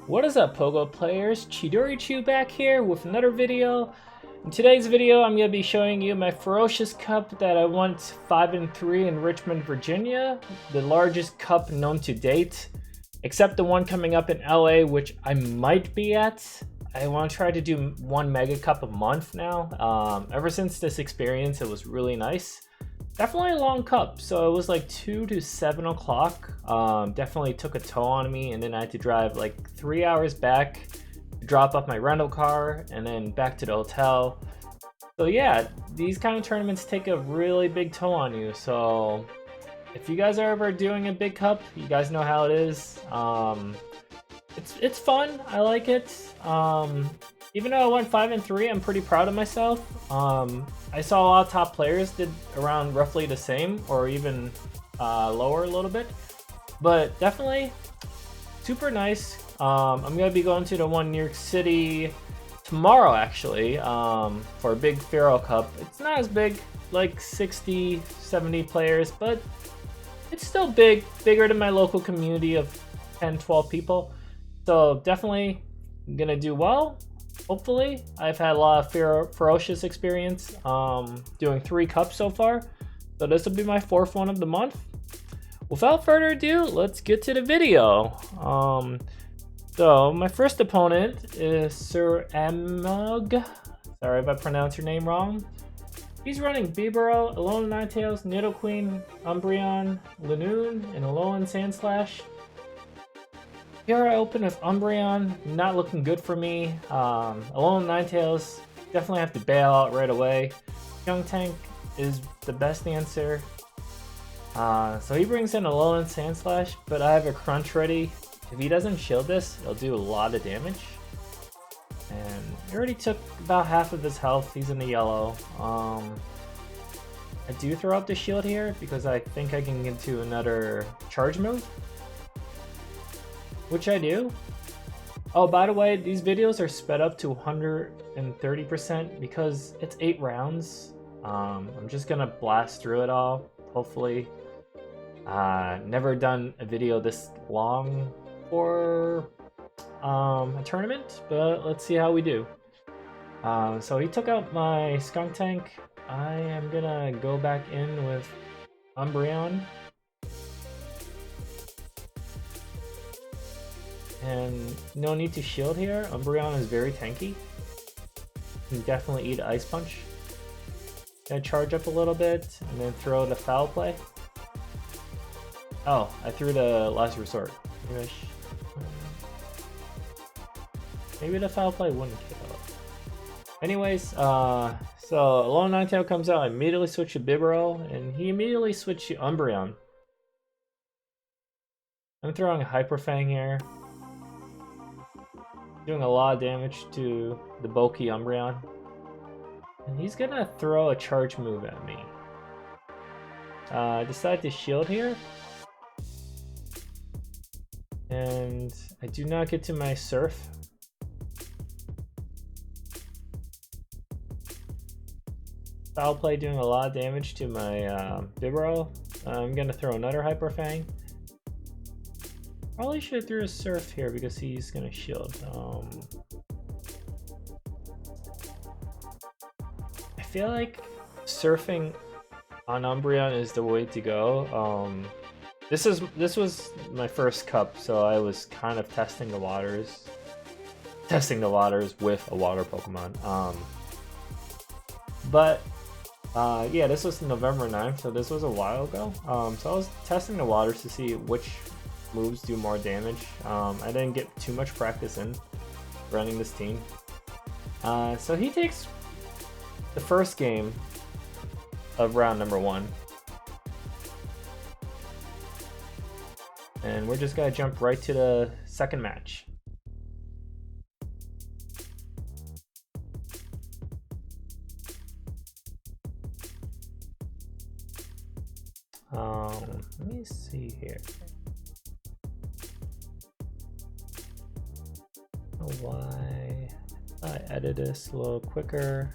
What is up, Pogo players? Chidorichu back here with another video. In today's video, I'm going to be showing you my Ferocious Cup that I won 5-3 in Richmond, Virginia. The largest cup known to date, except the one coming up in LA, which I might be at. I want to try to do one Mega Cup a month now. Ever since this experience, it was really nice. Definitely a long cup, so it was like 2 to 7 o'clock. Definitely took a toll on me, and then I had to drive like 3 hours back, drop off my rental car, and then back to the hotel. So yeah, these kind of tournaments take a really big toll on you. So if you guys are ever doing a big cup, you guys know how it is. It's fun. I like it. Even though I went 5-3, I'm pretty proud of myself. I saw a lot of top players did around roughly the same, or even lower a little bit. But definitely super nice. I'm gonna be going to the one in New York City tomorrow, actually, for a big Fero Cup. It's not as big, like 60, 70 players, but it's still big, bigger than my local community of 10, 12 people. So definitely gonna do well. Hopefully. I've had a lot of ferocious experience doing 3 cups so far, so this will be my 4th one of the month. Without further ado, let's get to the video. So my first opponent is Sir Amog. Sorry if I pronounced your name wrong. He's running Bibarel, Alolan Ninetales, Nidoqueen, Umbreon, Lanoon, and Alolan Sandslash. Here I open with Umbreon, not looking good for me. Alolan Ninetales, definitely have to bail out right away. Tank is the best answer. So he brings in Alolan Sandslash, but I have a Crunch ready. If he doesn't shield this, it'll do a lot of damage. And he already took about half of his health, he's in the yellow. I do throw up the shield here because I think I can get to another charge move, which I do. Oh, by the way, these videos are sped up to 130% because it's 8 rounds. I'm just gonna blast through it all, hopefully. Never done a video this long for a tournament, but let's see how we do. So he took out my Skuntank. I am gonna go back in with Umbreon. And no need to shield here. Umbreon is very tanky. Can definitely eat Ice Punch. Gonna charge up a little bit and then throw the Foul Play. Oh, I threw the Last Resort. Maybe the Foul Play wouldn't kill. Anyways, so Alolan Ninetale comes out. I immediately switch to Bibarel, and he immediately switched to Umbreon. I'm throwing a Hyper Fang here. Doing a lot of damage to the bulky Umbreon. And he's gonna throw a charge move at me. I decide to shield here. And I do not get to my Surf. Foul Play doing a lot of damage to my Bibarel. I'm gonna throw another Hyper Fang. Probably should have threw a Surf here because he's gonna shield. I feel like surfing on Umbreon is the way to go. This was my first cup, so I was kind of testing the waters with a water Pokemon. Yeah, this was November 9th, so this was a while ago. So I was testing the waters to see which moves do more damage. I didn't get too much practice in running this team. So he takes the first game of round number 1. And we're just gonna jump right to the second match. Let me see here. Why I edit this a little quicker,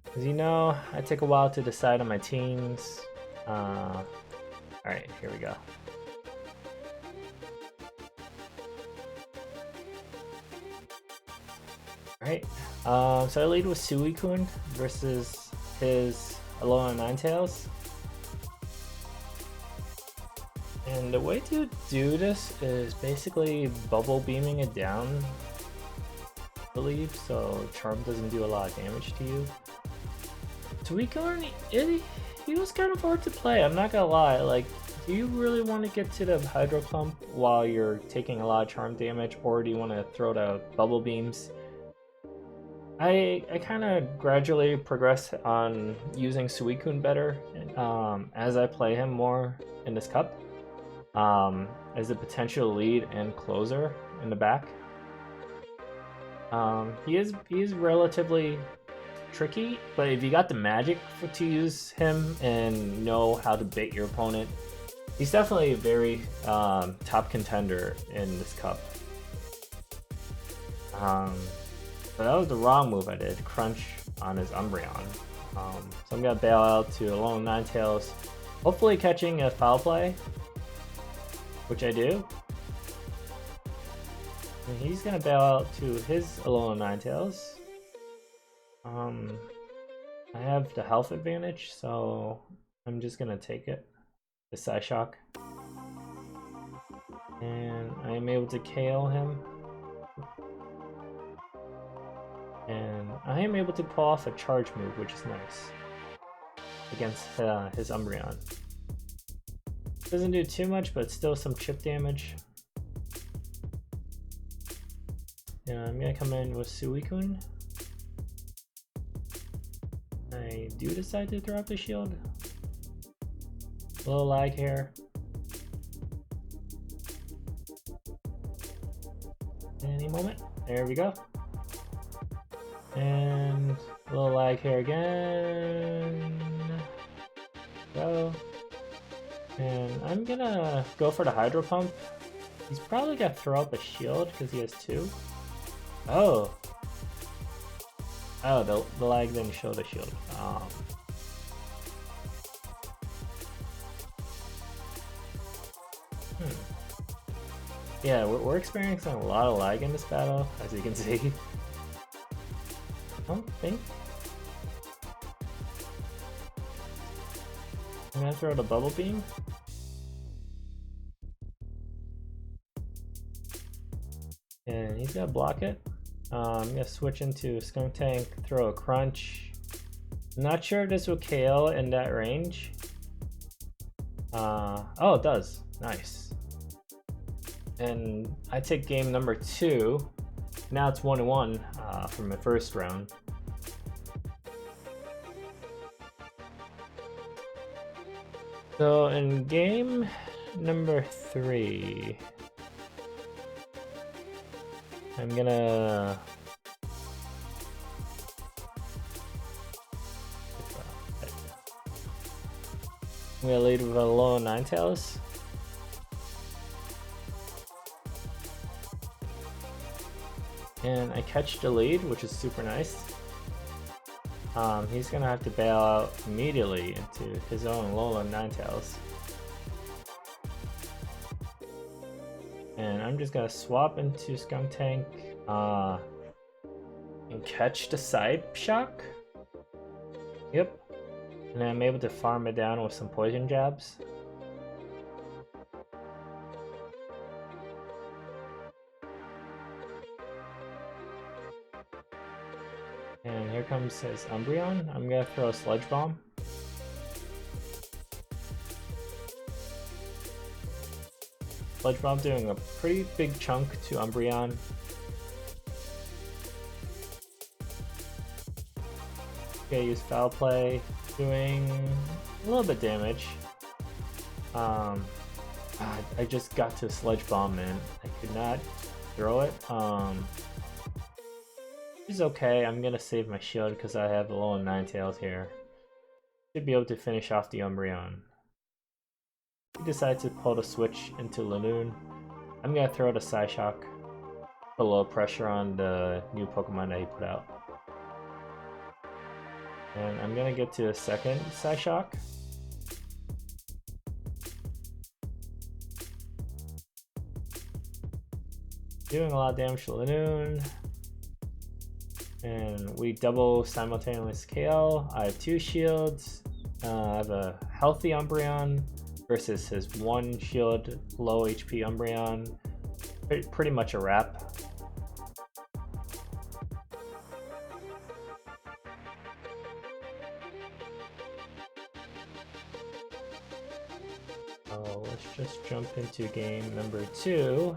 because you know I take a while to decide on my teams. Alright, here we go. Right. So I lead with Suicune versus his Alolan Ninetales. And the way to do this is basically bubble beaming it down, I believe, so Charm doesn't do a lot of damage to you. Suicune, he was kind of hard to play, I'm not gonna lie. Like, do you really want to get to the Hydro Pump while you're taking a lot of Charm damage, or do you want to throw the Bubble Beams? I kind of gradually progress on using Suicune better as I play him more in this cup. As a potential lead and closer in the back. He is relatively tricky, but if you got the magic to use him and know how to bait your opponent, he's definitely a very top contender in this cup. But that was the wrong move I did, crunch on his Umbreon. So I'm gonna bail out to Alolan Ninetales, hopefully catching a foul play, which I do. And he's gonna bail out to his Alolan Ninetales. I have the health advantage, so I'm just gonna take it, the Psyshock. And I am able to KO him. And I am able to pull off a charge move, which is nice, against his Umbreon. Doesn't do too much, but still some chip damage. And I'm gonna come in with Suicune. I do decide to throw up the shield. A little lag here. Any moment. There we go. And a little lag here again. Go. And I'm gonna go for the Hydro Pump. He's probably gonna throw up a shield because he has 2. Oh. Oh, the lag didn't show the shield. Yeah, we're experiencing a lot of lag in this battle, as you can see. I don't think I'm gonna throw the Bubble Beam. And he's gonna block it. I'm gonna switch into Skunk Tank, throw a Crunch. Not sure if this will KO in that range. Oh, it does. Nice. And I take game number 2. Now it's 1-1 from the first round. So in game number 3, I'm gonna lead with a Alolan Ninetales. And I catch the lead, which is super nice. He's gonna have to bail out immediately into his own Alolan Ninetales. And I'm just gonna swap into Skunk Tank and catch the Psyshock. Yep. And then I'm able to farm it down with some poison jabs. And here comes his Umbreon. I'm gonna throw a Sludge Bomb. Sludge Bomb doing a pretty big chunk to Umbreon. Okay, use Foul Play, doing a little bit damage. I just got to Sludge Bomb, man. I could not throw it. It's okay. I'm gonna save my shield because I have Alolan Ninetales here. Should be able to finish off the Umbreon. He decides to pull the switch into Lanoon. I'm gonna throw the Psyshock. Put a little pressure on the new Pokemon that he put out. And I'm gonna get to a second Psyshock. Doing a lot of damage to Lanoon. And we double simultaneous KO. I have 2 shields. I have a healthy Umbreon versus his 1 shield, low HP Umbreon. Pretty much a wrap. So let's just jump into game number 2.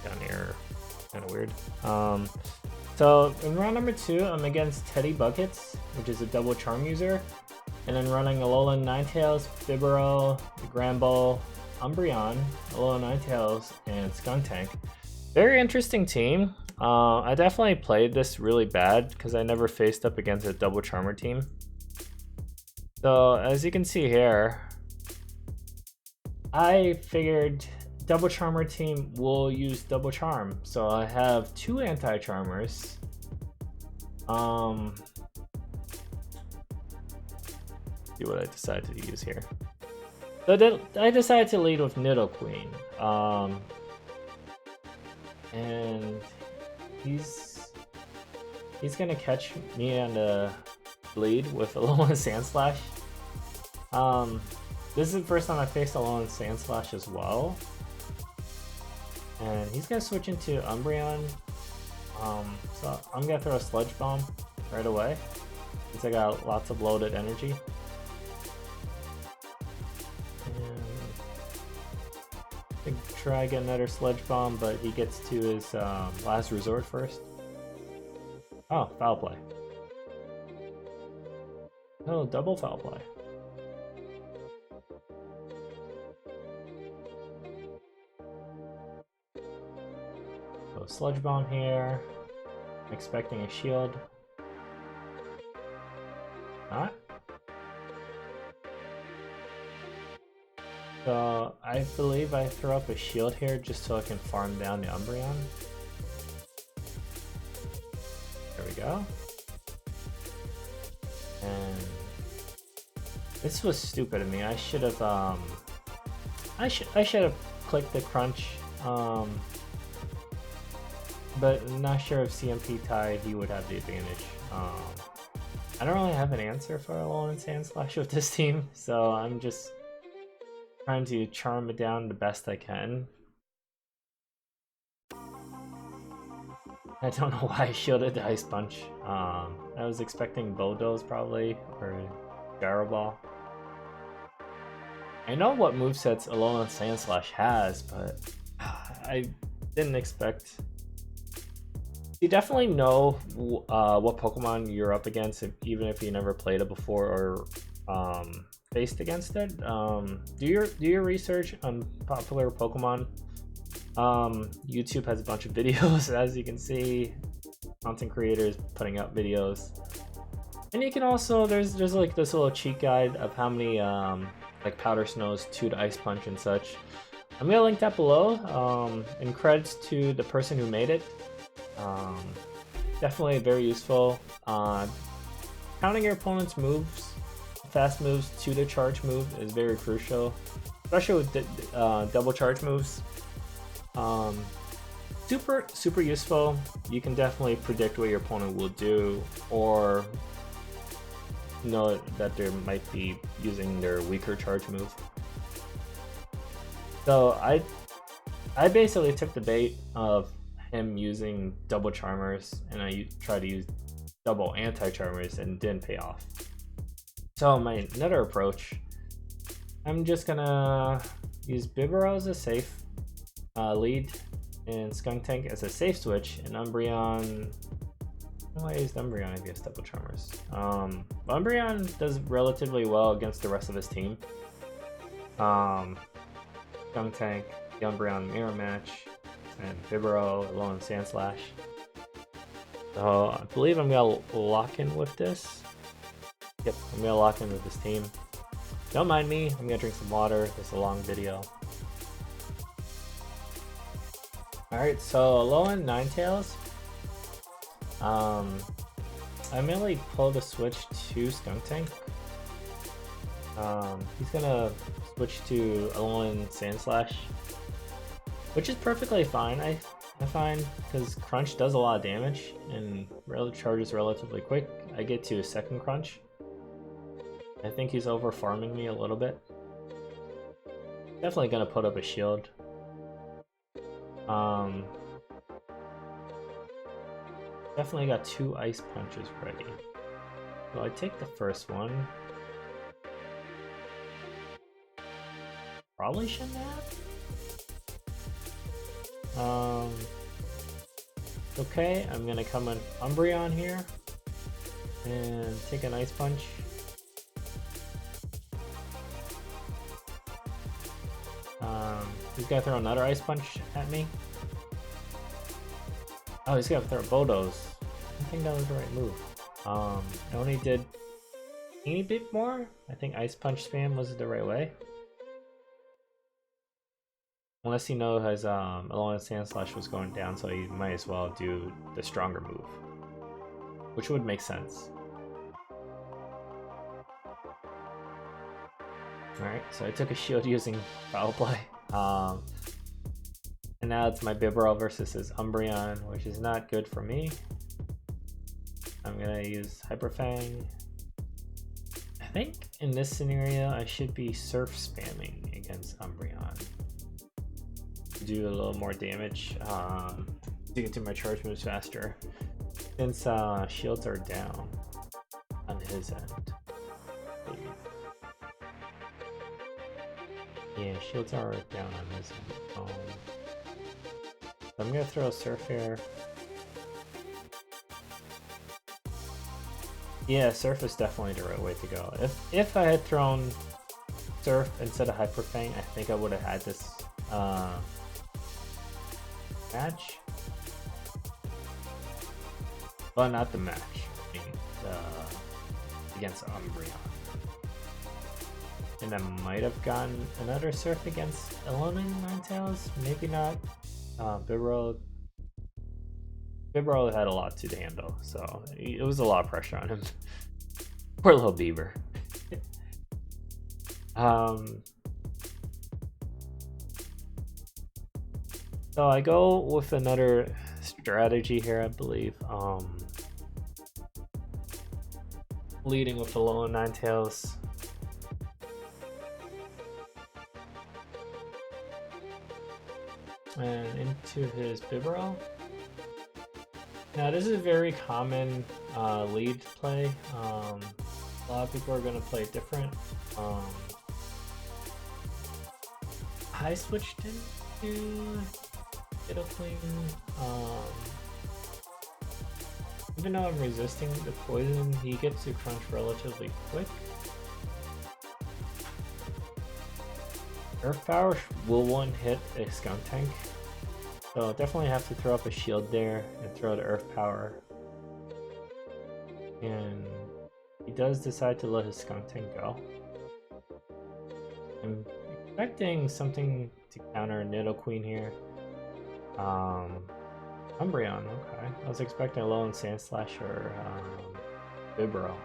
Down here, kind of weird. So in round number 2, I'm against Teddy Buckets, which is a double charm user, and then running Alolan Ninetales, Bibarel, Granbull, Umbreon, Alolan Ninetales, and Skuntank. Very interesting team. I definitely played this really bad because I never faced up against a double charmer team. So as you can see here, I figured double charmer team will use double charm. So I have 2 anti-charmers. See what I decided to use here. So I decided to lead with Nidoqueen. And he's gonna catch me on the lead with Alolan Sandslash. This is the first time I faced Alolan Sandslash as well. And he's gonna switch into Umbreon. So I'm gonna throw a Sludge Bomb right away, since I got lots of loaded energy. And try get another Sludge Bomb, but he gets to his last resort first. Oh, foul play. Oh, double foul play. So Sludge Bomb here. I'm expecting a shield. Not. So I believe I throw up a shield here just so I can farm down the Umbreon. There we go. And this was stupid of me. I should have I should have clicked the crunch. But I'm not sure if CMP tied, he would have the advantage. I don't really have an answer for Alolan Sandslash with this team, so I'm just trying to charm it down the best I can. I don't know why I shielded the Ice Punch. I was expecting Bulldoze probably, or Gyro Ball. I know what movesets Alolan Sandslash has, but I didn't expect. You definitely know what Pokemon you're up against, even if you never played it before or faced against it. Do your research on popular Pokemon. YouTube has a bunch of videos, as you can see. Content creators putting out videos, and you can also there's like this little cheat guide of how many like Powder Snows to the Ice Punch and such. I'm gonna link that below. And credits to the person who made it. Definitely very useful. Counting your opponent's moves, fast moves to the charge move is very crucial, especially with double charge moves. Super useful. You can definitely predict what your opponent will do, or know that they might be using their weaker charge move. So I basically took the bait of him using double charmers, and I tried to use double anti-charmers and didn't pay off. So my another approach, I'm just gonna use Bibarel as a safe lead, and Skuntank as a safe switch, and Umbreon. I used Umbreon against double charmers. Umbreon does relatively well against the rest of his team. Skuntank, the Umbreon mirror match, and Bibarel, Alolan Sandslash. So I believe I'm gonna lock in with this. Yep, I'm gonna lock in with this team. Don't mind me, I'm gonna drink some water. This is a long video. Alright, so Alolan Ninetales. I mainly pulled a switch to Skuntank. He's gonna switch to Alolan Sandslash, which is perfectly fine, I find, because Crunch does a lot of damage and charges relatively quick. I get to a second Crunch. I think he's over farming me a little bit. Definitely gonna put up a shield. Definitely got 2 Ice Punches ready. So I take the first one. Probably shouldn't have. Okay, I'm gonna come in Umbreon here and take an Ice Punch. He's gonna throw another Ice Punch at me. Oh, he's gonna throw Bodos. I think that was the right move. It only did a teeny bit more. I think Ice Punch spam was the right way. Unless he knows his Alolan Sandslash was going down, so he might as well do the stronger move. Which would make sense. Alright, so I took a shield using Foul Play. And now it's my Bibarel versus his Umbreon, which is not good for me. I'm gonna use Hyper Fang. I think in this scenario I should be Surf spamming against Umbreon. Do a little more damage to get to my charge moves faster, since shields are down on his end. Yeah, shields are down on his end. So I'm gonna throw a Surf here. Yeah, Surf is definitely the right way to go. If I had thrown Surf instead of Hyper Fang, I think I would have had this match. Well, not the match. I mean, against Umbreon. And I might have gotten another Surf against Alolan Ninetales. Maybe not. Bibarel had a lot to handle, so it was a lot of pressure on him. Poor little beaver. So I go with another strategy here, I believe. Leading with Alolan Ninetales. And into his Bibarel. Now this is a very common lead play. A lot of people are going to play different. I switched into Nidoqueen. Even though I'm resisting the poison, he gets to crunch relatively quick. Earth Power will one hit a Skunk Tank, so definitely have to throw up a shield there and throw the Earth Power. And he does decide to let his Skunk Tank go. I'm expecting something to counter Nidoqueen here. Umbreon, okay. I was expecting a Alolan Sandslash or Bibarel.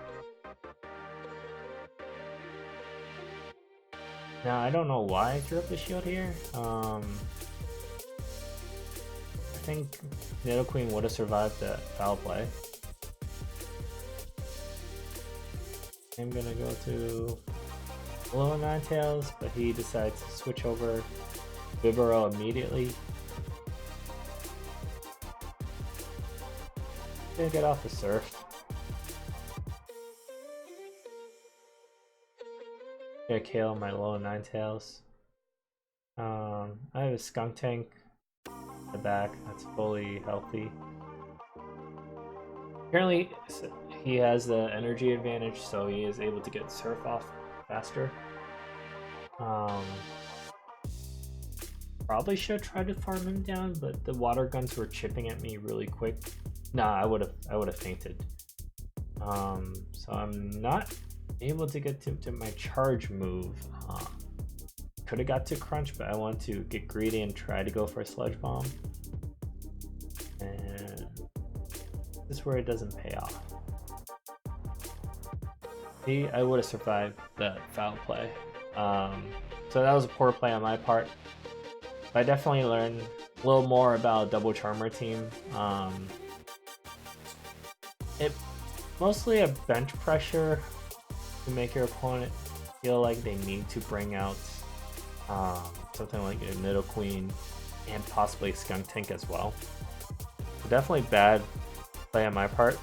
Now, I don't know why I threw up the shield here. I think Nidoqueen would have survived that Foul Play. I'm gonna go to Alolan Ninetales, but he decides to switch over Bibarel immediately. Gonna get off the Surf. Gonna KO my Alolan Ninetales. I have a Skunk Tank in the back that's fully healthy. Apparently he has the energy advantage, so he is able to get Surf off faster. Probably should have tried to farm him down, but the water guns were chipping at me really quick. Nah, I would have fainted. So I'm not able to get to my charge move. Could have got to Crunch, but I want to get greedy and try to go for a Sludge Bomb. And this is where it doesn't pay off. See, I would have survived that foul play. So that was a poor play on my part. But I definitely learned a little more about double charmer team. It mostly a bench pressure to make your opponent feel like they need to bring out something like a Nidoqueen and possibly Skunk Tank as well. So definitely bad play on my part.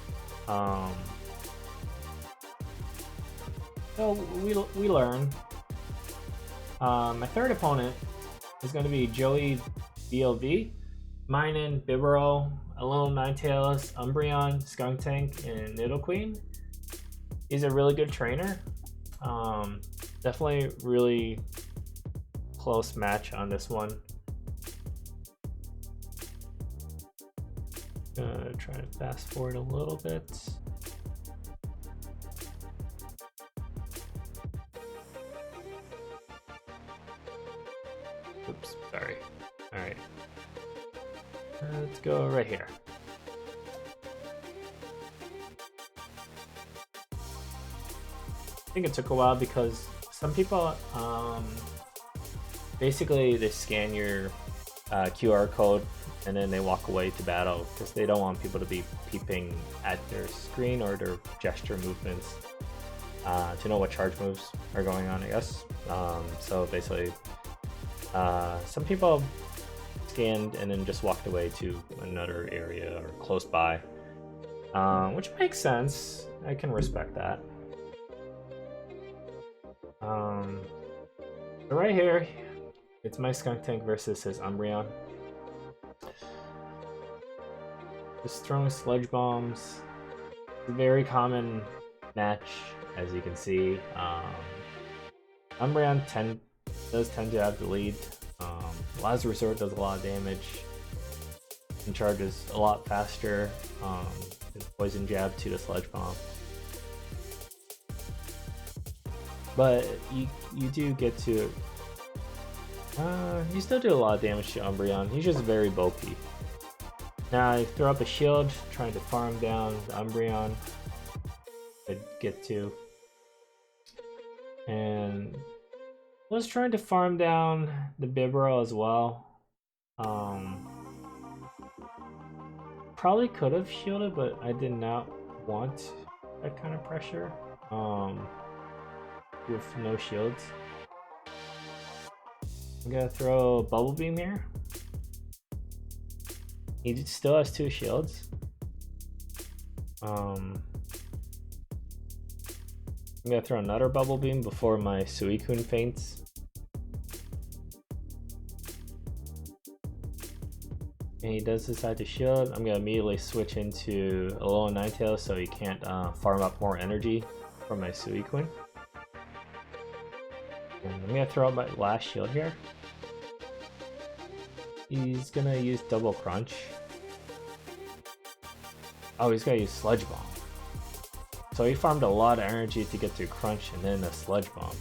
So we learn. My third opponent is going to be Joey BLV, Minun, Bibarel, Alolan Ninetales, Umbreon, Skunk Tank, and Nidoqueen. He's a really good trainer. Definitely really close match on this one. Gonna try to fast forward a little bit. Oops, sorry. Alright. Let's go right here. I think it took a while because some people basically they scan your QR code and then they walk away to battle because they don't want people to be peeping at their screen or their gesture movements to know what charge moves are going on, I guess. So basically some people scanned and then just walked away to another area or close by, which makes sense. I can respect that. So right here, it's my Skunk Tank versus his Umbreon. Just throwing Sludge Bombs. Very common match, as you can see. Umbreon does tend to have the lead. Last Resort does a lot of damage and charges a lot faster. Poison Jab to the Sludge Bomb. But you do get to... you still do a lot of damage to Umbreon. He's just very bulky. Now I throw up a shield, trying to farm down the Umbreon. I get to. And was trying to farm down the Bibarel as well. Probably could have shielded, but I did not want that kind of pressure. With no shields. I'm gonna throw Bubble Beam here. He still has 2 shields. I'm gonna throw another Bubble Beam before my Suicune faints. And he does decide to shield. I'm gonna immediately switch into Alolan Ninetales so he can't farm up more energy from my Suicune. And I'm gonna throw out my last shield here. He's gonna use Double Crunch. Oh, he's gonna use Sludge Bomb. So he farmed a lot of energy to get through Crunch and then a Sludge Bomb.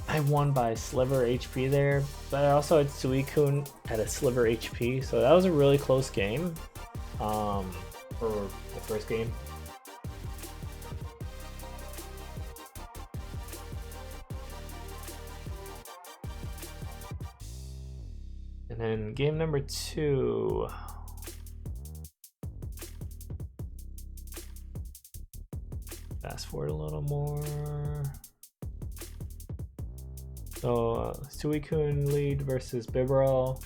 I won by sliver HP there, but I also had Suicune at a sliver HP, so that was a really close game for the first game. And then game number 2. Fast forward a little more. So Suicune lead versus Bibarel.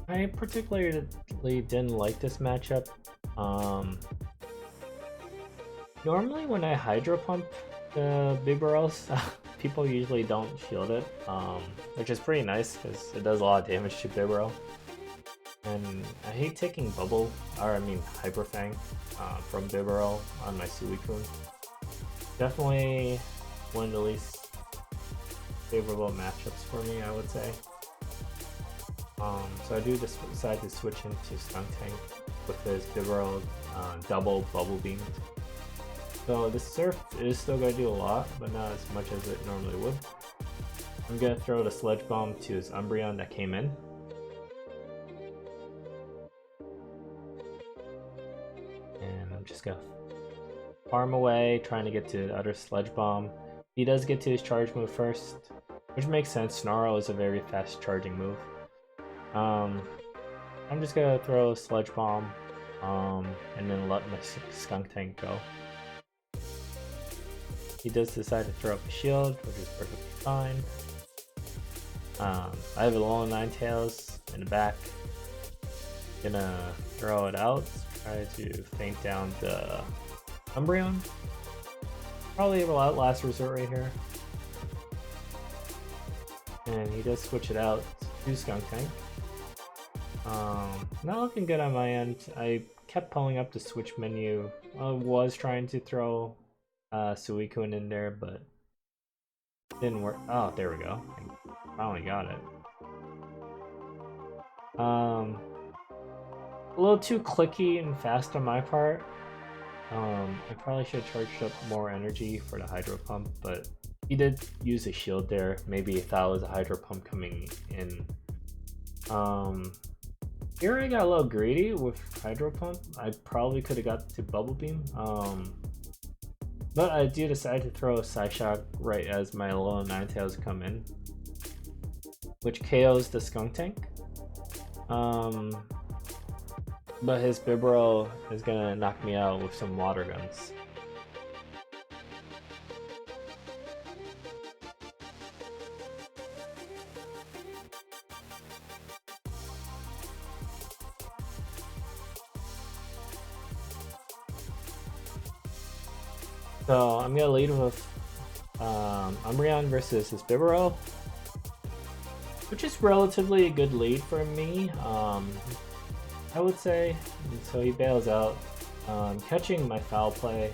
I particularly didn't like this matchup. Normally when I Hydro Pump the Bibarels, people usually don't shield it, which is pretty nice because it does a lot of damage to Bibarel. And I hate taking Hyper Fang from Bibarel on my Suicune. Definitely one of the least favorable matchups for me, I would say. So I do decide to switch into Skunk Tank with his Bibarel double Bubble Beam. So the Surf is still going to do a lot, but not as much as it normally would. I'm going to throw the Sludge Bomb to his Umbreon that came in. I'm just gonna farm away, trying to get to the other Sledge Bomb. He does get to his charge move first, which makes sense. Snarl is a very fast charging move. I'm just gonna throw a Sledge Bomb, and then let my Skunk Tank go. He does decide to throw up a shield, which is perfectly fine. I have a Alolan Ninetales in the back. Gonna throw it out, try to feint down the Umbreon. Probably a last resort right here. And he does switch it out to Skunk Tank. Not looking good on my end. I kept pulling up the switch menu. I was trying to throw Suicune in there, but didn't work. Oh, there we go. I finally got it. A little too clicky and fast on my part. I probably should have charged up more energy for the Hydro Pump, but he did use a shield there. Maybe he thought it was a Hydro Pump coming in. Here I got a little greedy with Hydro Pump. I probably could have got to Bubble Beam. But I do decide to throw a Psyshock right as my Alolan Ninetales come in, which KOs the Skunk Tank. But his Bibarel is gonna knock me out with some water guns. So I'm gonna lead with Umbreon versus his Bibarel, which is relatively a good lead for me, I would say. And so he bails out. Catching my foul play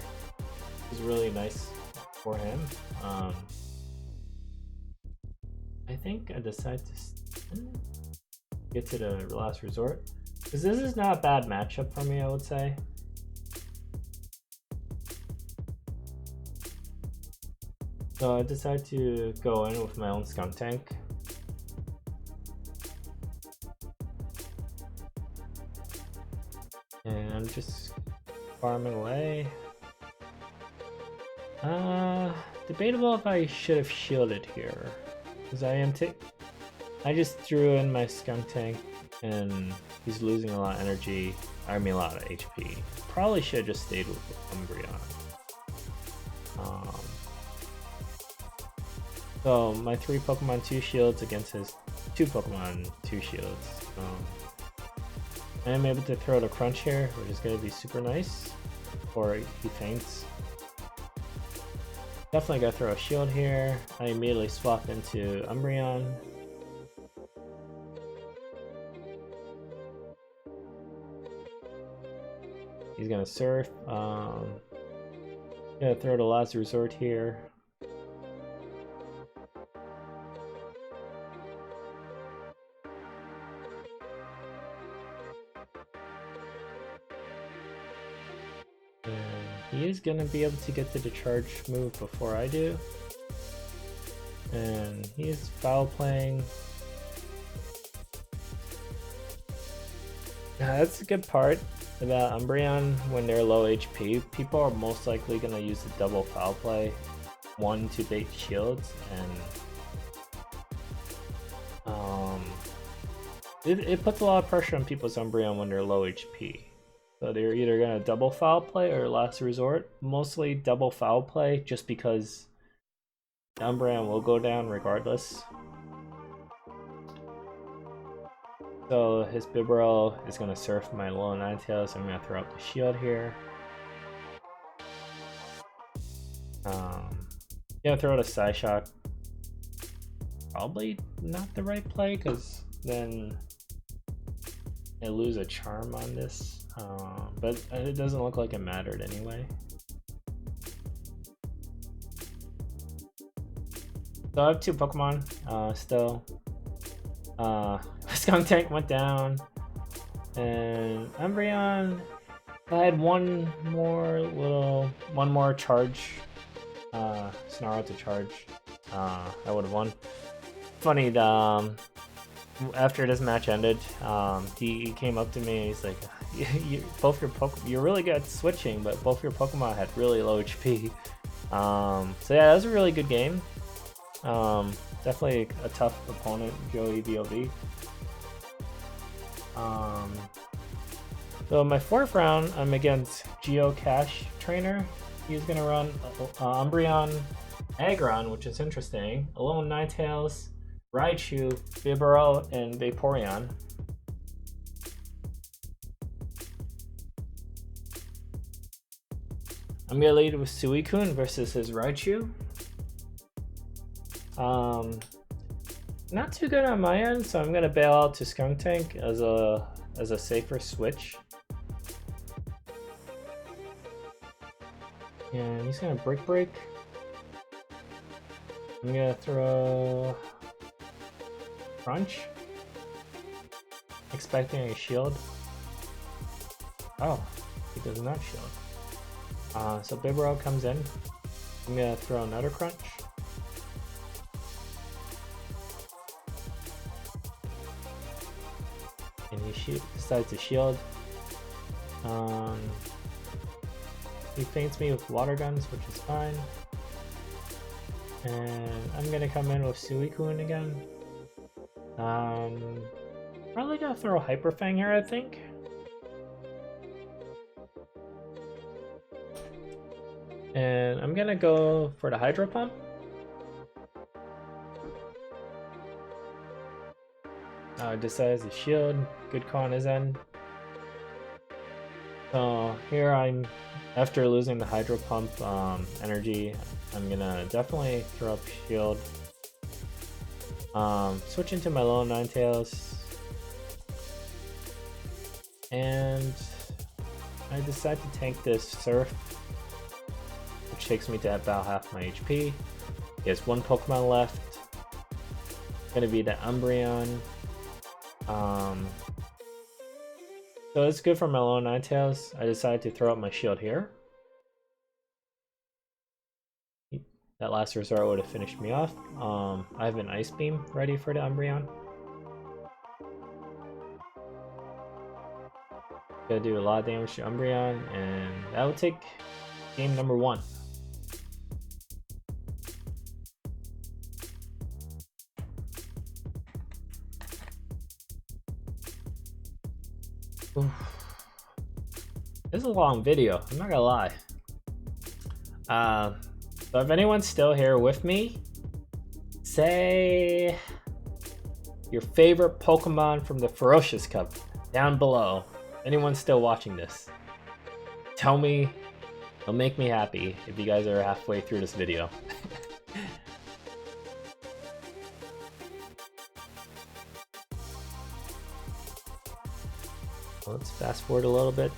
is really nice for him. I think I decide to get to the last resort, because this is not a bad matchup for me, I would say. So I decided to go in with my own Skunk Tank. And I'm just farming away. Debatable if I should have shielded here, because I just threw in my Skunk Tank and he's losing a lot of energy. I mean a lot of HP. Probably should have just stayed with Umbreon. So my 3 Pokemon 2 shields against his 2 Pokemon 2 shields. I am able to throw the Crunch here, which is going to be super nice before he faints. Definitely gotta throw a shield here. I immediately swap into Umbreon. He's gonna Surf. Gonna throw the last resort here. He is gonna be able to get to the charge move before I do. And he is foul playing. That's a good part about Umbreon when they're low HP. People are most likely gonna use the double foul play. 1 to bait shields, and it puts a lot of pressure on people's Umbreon when they're low HP. So they're either gonna double foul play or last resort. Mostly double foul play, just because Umbreon will go down regardless. So his Bibarel is gonna Surf my Alolan Ninetales, so I'm gonna throw out the shield here. Yeah, throw out a Psyshock. Probably not the right play, because then I lose a charm on this. But it doesn't look like it mattered anyway. So I have 2 Pokemon still. Skunk Tank went down, and Umbreon. If I had one more charge, Snarl to charge, I would have won. Funny, the after this match ended, he came up to me and he's like, both your you're really good at switching, but both your Pokemon had really low HP. So yeah, that was a really good game. Definitely a tough opponent, Joey VOV. So my fourth round, I'm against Geocache Trainer. He's gonna run Umbreon Aggron, which is interesting. Alolan Ninetales, Raichu, Bibarel, and Vaporeon. I'm gonna lead with Suicune versus his Raichu. Not too good on my end, so I'm gonna bail out to Skuntank as a safer switch. And he's gonna Brick Break. I'm gonna throw Crunch, expecting a shield. Oh, he does not shield. So Bibarel comes in. I'm gonna throw another Crunch. And he decides to shield. He feints me with Water Guns, which is fine. And I'm gonna come in with Suicune again. Probably gonna throw Hyper Fang here, I think. And I'm gonna go for the Hydro Pump. Decides to shield. Good call on his end. So here I'm, after losing the Hydro Pump energy, I'm gonna definitely throw up shield. Switch into my Alolan Ninetales. And I decide to tank this Surf, which takes me to about half my HP. He has one Pokemon left. Gonna be the Umbreon. So it's good for my Alolan Ninetales. I decided to throw up my shield here. That last resort would have finished me off. I have an Ice Beam ready for the Umbreon. Gonna do a lot of damage to Umbreon, and that will take game number 1. Oof. This is a long video, I'm not gonna lie. So if anyone's still here with me, say your favorite Pokemon from the Ferocious Cup down below. Anyone's still watching this, tell me. It'll make me happy if you guys are halfway through this video. Let's fast forward a little bit.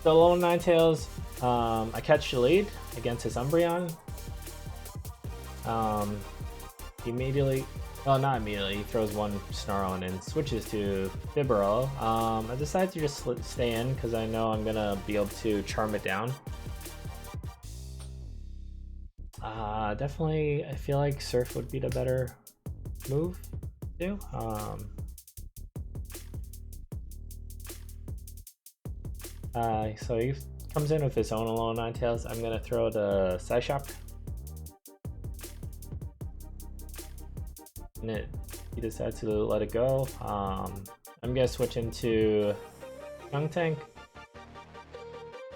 So Alolan Ninetales, I catch the lead against his Umbreon. Immediately, well, not immediately, he throws one Snarl and then switches to Bibarel. I decided to just stay in because I know I'm gonna be able to charm it down. Definitely, I feel like Surf would be the better move too. So he comes in with his own Alolan Ninetales. I'm gonna throw the Psyshock. And he decides to let it go. I'm gonna switch into Skuntank.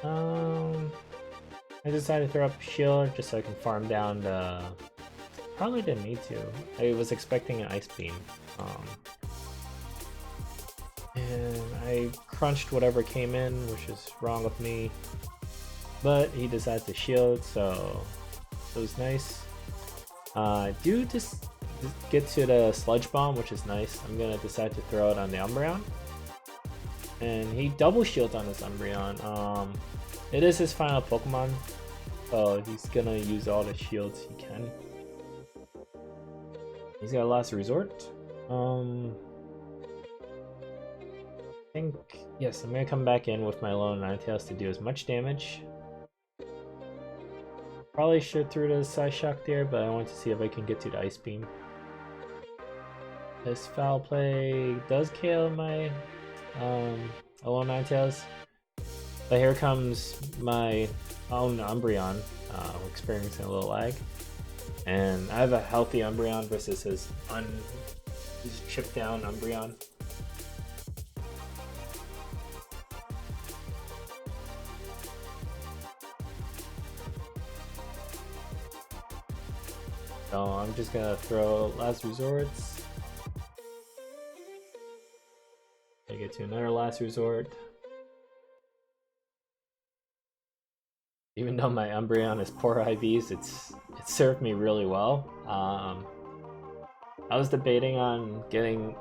I decided to throw up Shield just so I can farm down the... Probably didn't need to. I was expecting an Ice Beam. And I crunched whatever came in, which is wrong with me. But he decided to shield, so it was nice. Do just get to the Sludge Bomb, which is nice. I'm gonna decide to throw it on the Umbreon. And he double shields on this Umbreon. It is his final Pokemon, so he's gonna use all the shields he can. He's got a last resort. I think, yes, I'm gonna come back in with my Alolan Ninetales to do as much damage. Probably should throw the Psyshock there, but I want to see if I can get to the Ice Beam. This foul play does kill my Alolan Ninetales. But here comes my own Umbreon, experiencing a little lag. And I have a healthy Umbreon versus his chipped down Umbreon. So I'm just gonna throw Last Resorts. Take it to another Last Resort. Even though my Umbreon is poor IVs, it served me really well. I was debating on getting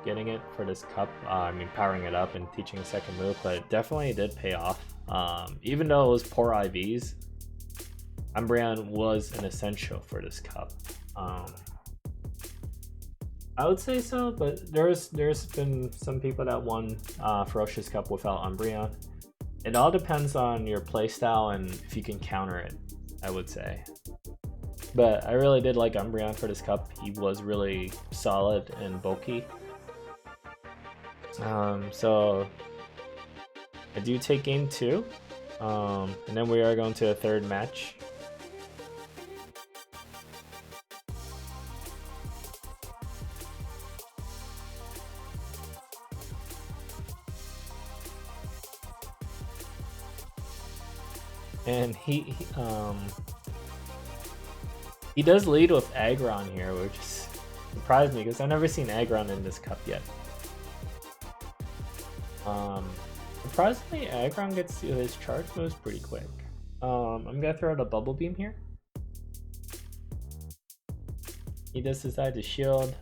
it for this cup. I mean, powering it up and teaching a second move, but it definitely did pay off. Even though it was poor IVs, Umbreon was an essential for this cup. I would say so, but there's been some people that won Ferocious Cup without Umbreon. It all depends on your playstyle and if you can counter it, I would say. But I really did like Umbreon for this cup. He was really solid and bulky. So I do take game 2. And then we are going to a third match. And he does lead with Aggron here, which surprised me because I've never seen Aggron in this cup yet. Surprisingly, Aggron gets to his charge moves pretty quick. I'm gonna throw out a Bubble Beam here. He does decide to shield.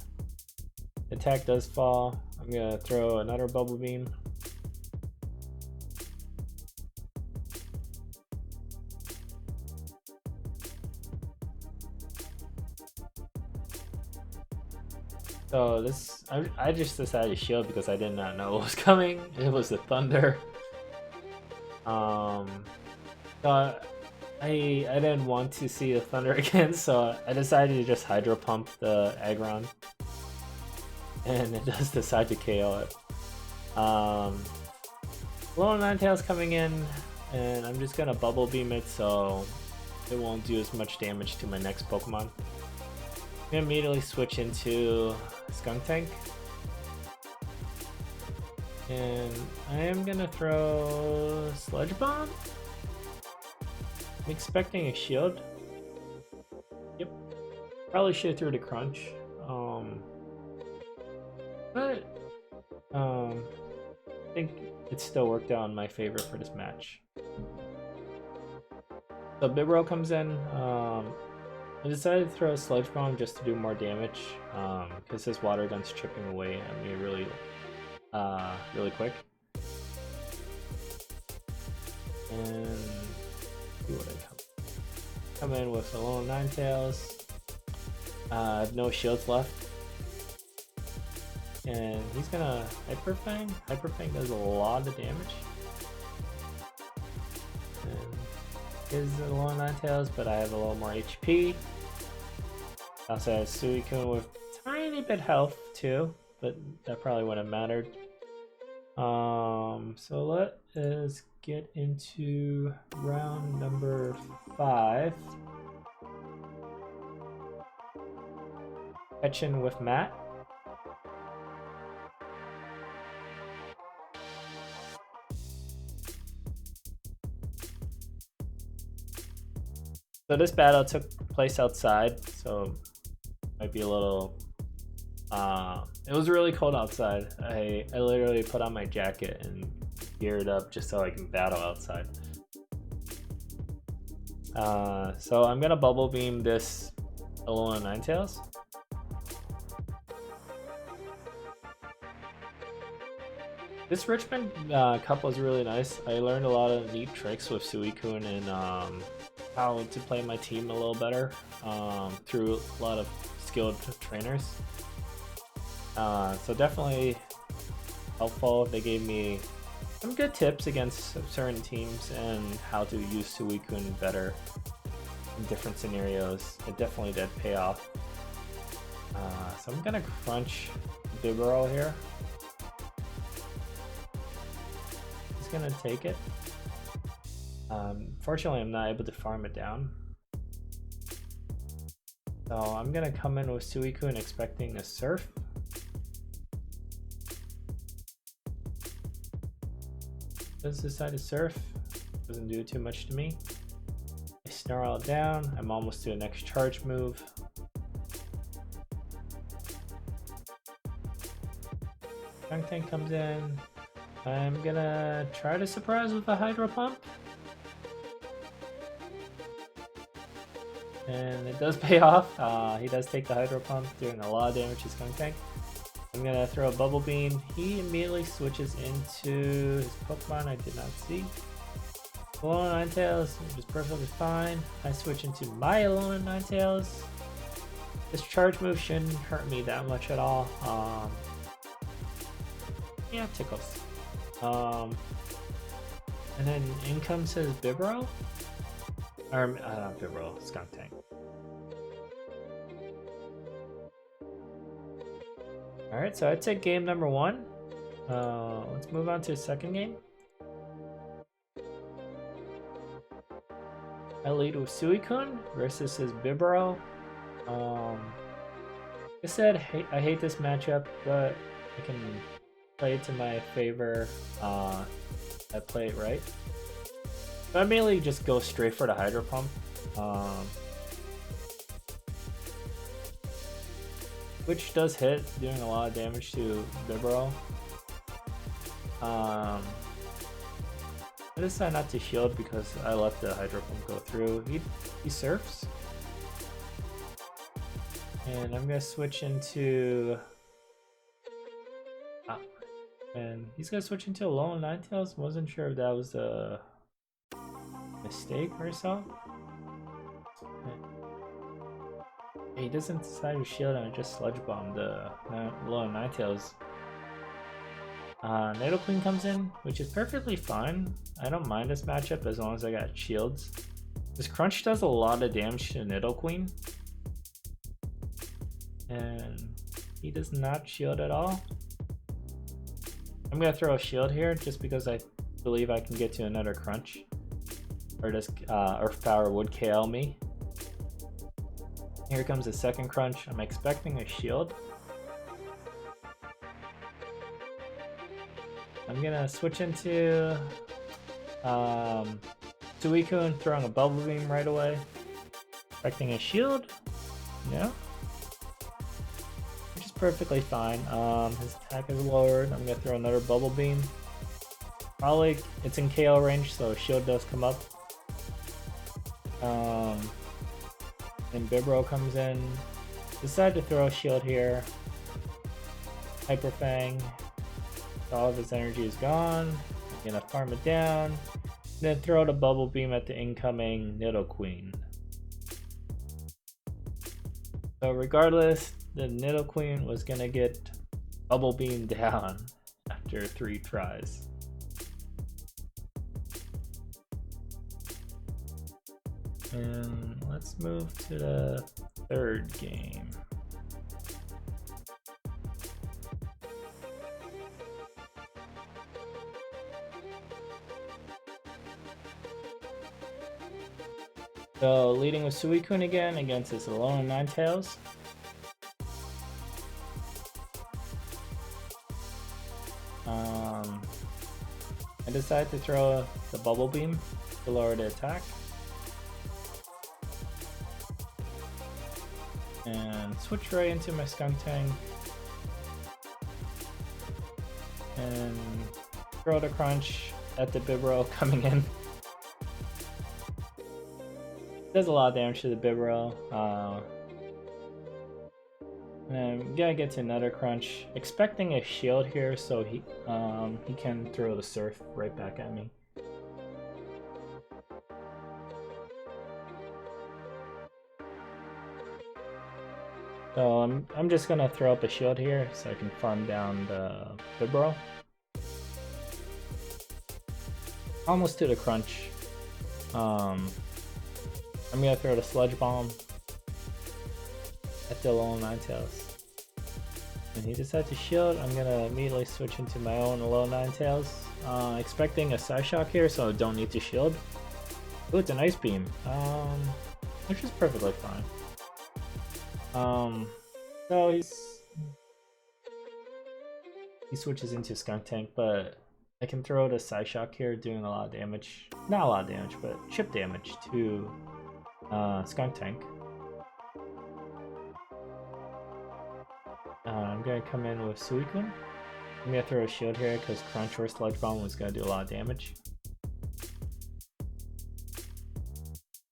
Attack does fall. I'm gonna throw another Bubble Beam. So this, I just decided to shield because I did not know what was coming. It was the thunder. So I didn't want to see the thunder again, so I decided to just Hydro Pump the Aggron, and it does decide to KO it. Alolan Ninetales coming in, and I'm just gonna Bubble Beam it so it won't do as much damage to my next Pokemon. I'm gonna immediately switch into Skuntank, and I am gonna throw Sludge Bomb. I'm expecting a shield. Yep, probably should have threw the Crunch. But I think it still worked out in my favor for this match. So Bibro comes in. I decided to throw a Sludge Bomb just to do more damage, because his Water Gun's chipping away at me really quick. And see what I come in with Alolan Ninetales. I have no shields left. And he's gonna Hyper Fang. Hyper Fang does a lot of damage. Is Alolan Ninetales, but I have a little more HP. I also have Suicune with tiny bit health too, but that probably wouldn't have mattered. So let us get into round number 5. Catching with Matt. So this battle took place outside, so might be a little. It was really cold outside. I literally put on my jacket and geared up just so I can battle outside. So I'm gonna Bubble Beam this Alolan Ninetales. This Richmond Cup was really nice. I learned a lot of neat tricks with Suicune and how to play my team a little better through a lot of skilled trainers. So definitely helpful. They gave me some good tips against certain teams and how to use Suicune better in different scenarios. It definitely did pay off. So I'm gonna crunch Bibarel here. He's gonna take it. Fortunately, I'm not able to farm it down. So I'm gonna come in with Suicune expecting a Surf. Does decide to Surf. Doesn't do too much to me. I Snarl down. I'm almost to a next charge move. Tank comes in. I'm gonna try to surprise with a Hydro Pump. And it does pay off. He does take the Hydro Pump, doing a lot of damage to Skunk Tank. I'm gonna throw a Bubble Beam. He immediately switches into his Pokemon I did not see. Alolan Ninetales, which is perfectly fine. I switch into my Alolan Ninetales. This charge move shouldn't hurt me that much at all. Yeah, tickles. And then in comes his Bibarel. Or, not Bibarel, Skunk Tank. Alright, so I'd say game number 1. Let's move on to the second game. I lead with Suicune versus his Bibarel. Like I said, I hate this matchup, but I can play it to my favor. I play it right. So I mainly just go straight for the Hydro Pump. Which does hit, doing a lot of damage to Bibarel. I decided not to shield because I let the Hydro Pump go through. He surfs. And I'm gonna switch into... and he's gonna switch into Alolan Ninetales. Wasn't sure if that was a mistake or so. He doesn't decide to shield and just Sludge Bomb the Alolan Ninetales. Nidoqueen comes in, which is perfectly fine. I don't mind this matchup as long as I got shields. This Crunch does a lot of damage to Nidoqueen. And he does not shield at all. I'm gonna throw a shield here just because I believe I can get to another Crunch. Or this Earth Power would KL me. Here comes the second Crunch. I'm expecting a shield. I'm gonna switch into Suicune, throwing a Bubble Beam right away. Expecting a shield. Yeah. Which is perfectly fine. His attack is lowered. I'm gonna throw another Bubble Beam. Probably it's in KO range, so a shield does come up. And Bibarel comes in. Decide to throw a shield here. Hyper Fang. All of his energy is gone. I'm gonna farm it down. Then throw the Bubble Beam at the incoming Nidoqueen. So regardless, the Nidoqueen was gonna get Bubble Beam down after 3 tries. And let's move to the third game. So leading with Suicune again against his Alolan Ninetales. I decided to throw the Bubble Beam to lower the attack. And switch right into my Skunk Tank. And throw the Crunch at the Bibarel coming in. Does a lot of damage to the Bibarel. And I'm gonna get to another Crunch. Expecting a shield here so he can throw the Surf right back at me. So I'm just gonna throw up a shield here so I can farm down the Bibarel. Almost to the Crunch. I'm gonna throw the Sludge Bomb at the Alolan Ninetales. And he decides to shield. I'm gonna immediately switch into my own low Ninetales. Expecting a side shock here, so I don't need to shield. Ooh, it's an ice beam. Which is perfectly fine. So he switches into Skunk Tank, but I can throw the side shock here, doing a lot of damage. Not a lot of damage, but chip damage to Skunk Tank. I'm gonna come in with Suicune. I'm gonna throw a shield here because Crunch or Sludge Bomb was gonna do a lot of damage.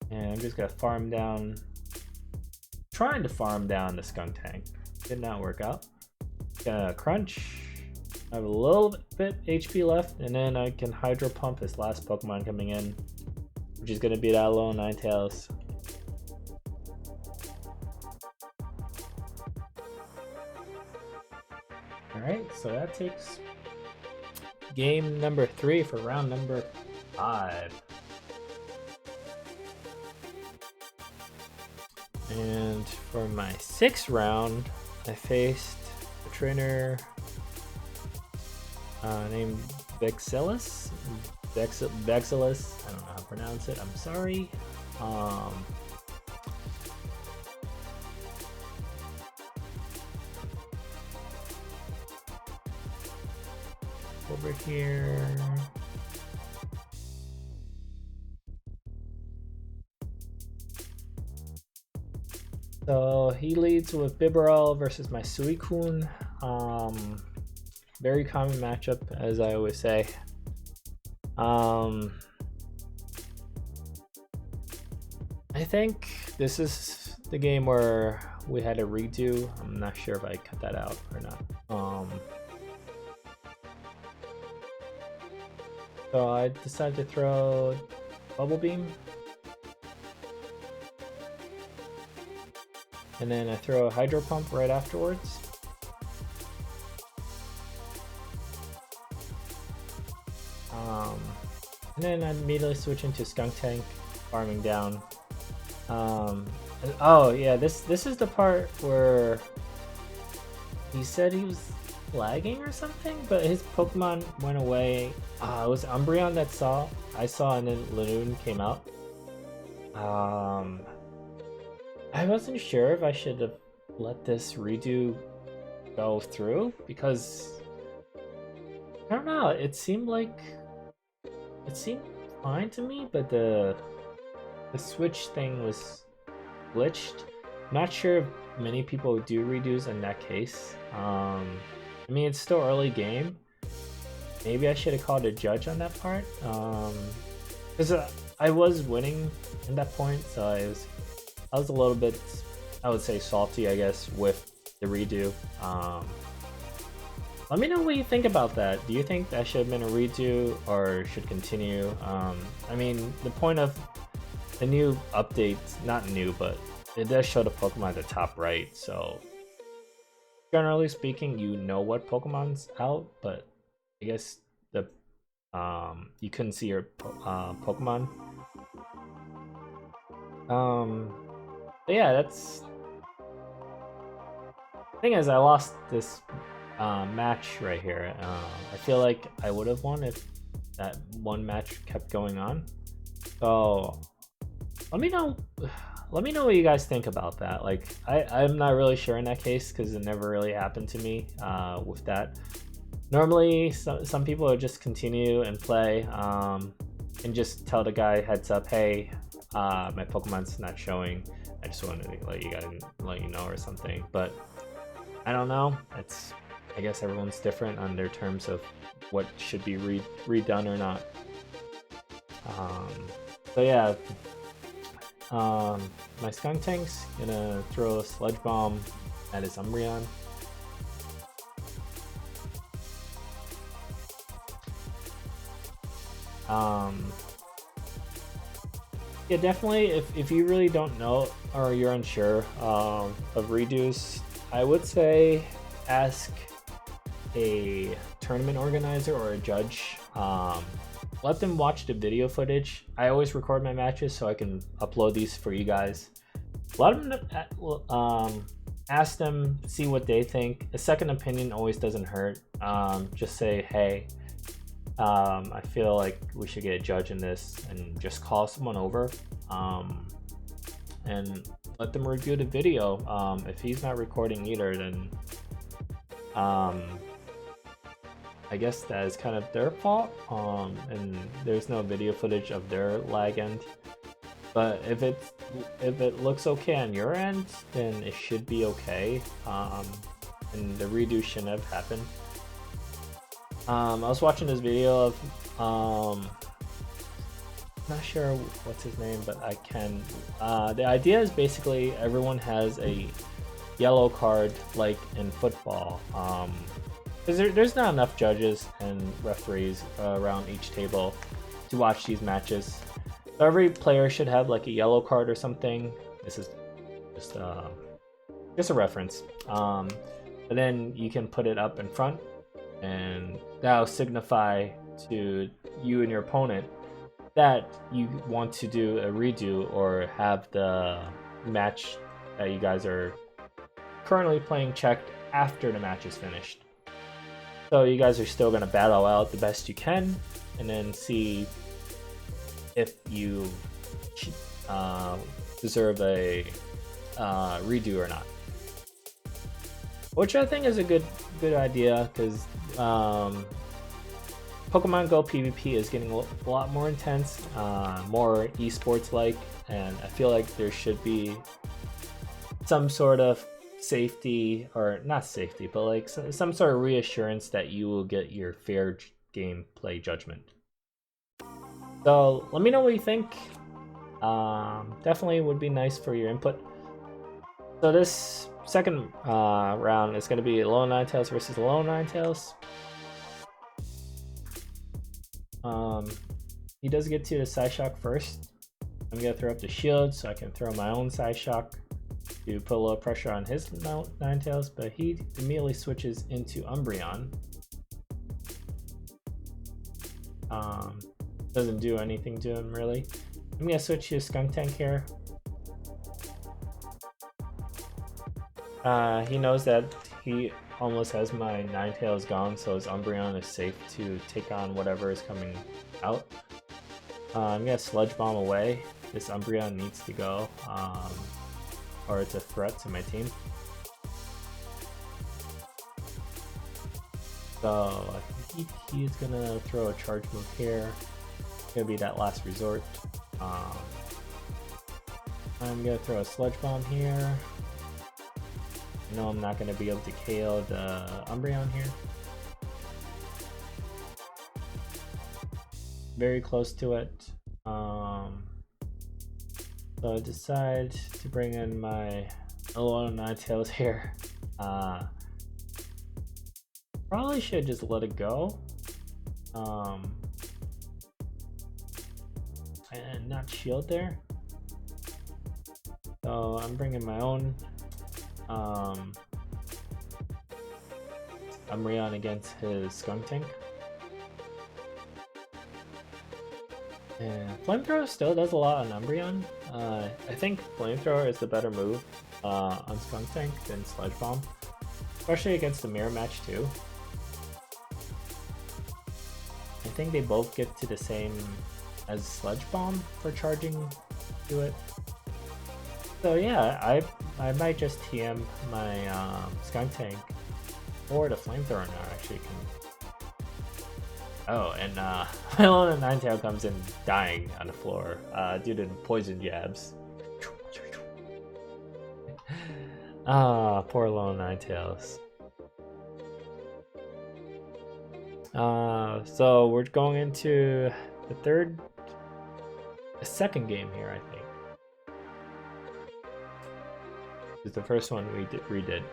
And I'm just gonna farm down, trying to farm down the Skunk Tank. Did not work out. Gonna Crunch. I have a little bit HP left, and then I can Hydro Pump his last Pokemon coming in, which is gonna be that low Ninetales. Alright, so that takes game number 3 for round number 5. And for my 6th round, I faced a trainer named Vexillus. Vexillus, I don't know how to pronounce it, I'm sorry. Over here. So he leads with Bibarel versus my Suicune. Very common matchup, as I always say. I think this is the game where we had a redo. I'm not sure if I cut that out or not. So I decided to throw Bubble Beam. And then I throw a Hydro Pump right afterwards. And then I immediately switch into Skunk Tank, farming down. Oh yeah, this is the part where he said he was lagging or something, but his Pokemon went away. It was Umbreon that I saw, and then Lanoon came out. I wasn't sure if I should have let this redo go through, because I don't know, it seemed fine to me, but the switch thing was glitched. I'm not sure if many people do redos in that case. I mean, it's still early game. Maybe I should have called a judge on that part, because I was winning in that point, so I was a little bit, I would say, salty, I guess, with the redo. Let me know what you think about that. Do you think that should have been a redo or should continue? I mean, the point of the new update, not new, but it does show the Pokemon at the top right, so generally speaking, you know what Pokemon's out, but I guess the you couldn't see your Pokemon. But yeah, that's thing is, I lost this match right here. I feel like I would have won if that one match kept going on. So let me know what you guys think about that. Like, I'm not really sure in that case, because it never really happened to me with that. Normally some people would just continue and play and just tell the guy heads up, hey, my Pokemon's not showing, I just wanted to let you know or something. But I don't know, I guess everyone's different on their terms of what should be redone or not. So yeah, my Skunk Tank's gonna throw a Sludge Bomb at his Umbreon. Yeah, definitely, if you really don't know or you're unsure of redos, I would say ask a tournament organizer or a judge. Let them watch the video footage. I always record my matches so I can upload these for you guys. A lot of them ask them, see what they think. A second opinion always doesn't hurt. Just say, hey, I feel like we should get a judge in this, and just call someone over and let them review the video. If he's not recording either, then I guess that is kind of their fault, and there's no video footage of their lag end. But if it looks okay on your end, then it should be okay, and the redo shouldn't have happened. I was watching this video of not sure what's his name, but I can. The idea is basically everyone has a yellow card like in football, because there's not enough judges and referees around each table to watch these matches. So every player should have like a yellow card or something. This is just a reference. But then you can put it up in front, and that'll signify to you and your opponent that you want to do a redo or have the match that you guys are currently playing checked after the match is finished. So you guys are still going to battle out the best you can, and then see if you deserve a redo or not. Which I think is a good idea, because Pokemon Go PvP is getting a lot more intense, more esports like, and I feel like there should be some sort of safety, or not safety, but like some sort of reassurance that you will get your fair gameplay judgment. So let me know what you think. Definitely would be nice for your input. So this second round is going to be Alolan Ninetales versus Alolan Ninetales. He does get to the Psyshock first. I'm going to throw up the shield so I can throw my own Psyshock to put a little pressure on his Ninetales, but he immediately switches into Umbreon. Doesn't do anything to him really. I'm going to switch to Skuntank here. He knows that he almost has my Ninetales gone, so his Umbreon is safe to take on whatever is coming out. I'm gonna Sludge Bomb away. This Umbreon needs to go, or it's a threat to my team. So I think he's gonna throw a charge move here. It's gonna be that last resort. I'm gonna throw a Sludge Bomb here. I know I'm not going to be able to KO the Umbreon here. Very close to it. So I decide to bring in my Alolan Ninetales here. Probably should just let it go. And not shield there. So I'm bringing my own Umbreon against his Skuntank. And Flamethrower still does a lot on Umbreon. I think Flamethrower is the better move on Skuntank than Sludge Bomb, especially against the mirror match too. I think they both get to the same as Sludge Bomb for charging to it. So yeah, I might just TM my Skuntank or the Flamethrower now actually. Oh, and my Alolan Ninetale comes in dying on the floor due to poison jabs. Poor Alolan Ninetales. So we're going into the second game here, I think. This is the first one we redid.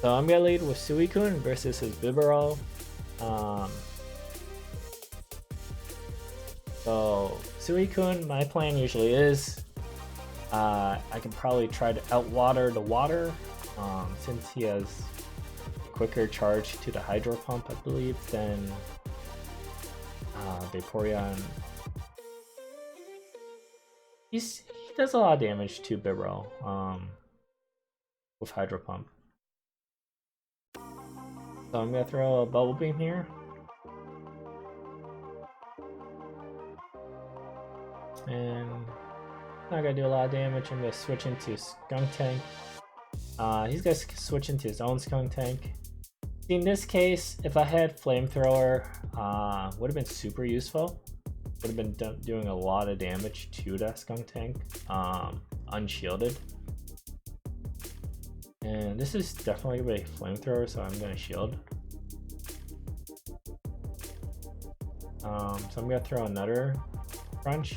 So I'm gonna lead with Suicune versus his Bibarel. So Suicune, my plan usually is I can probably try to outwater the water since he has a quicker charge to the Hydro Pump, I believe, than Vaporeon. He does a lot of damage to Bibro with Hydro Pump. So I'm gonna throw a Bubble Beam here. And not gonna do a lot of damage. I'm gonna switch into Skunk Tank. He's gonna switch into his own Skunk Tank. In this case, if I had Flamethrower, would have been super useful. Would have been doing a lot of damage to that Skunk Tank, unshielded. And this is definitely gonna be a Flamethrower, so I'm gonna shield. So I'm gonna throw another Crunch.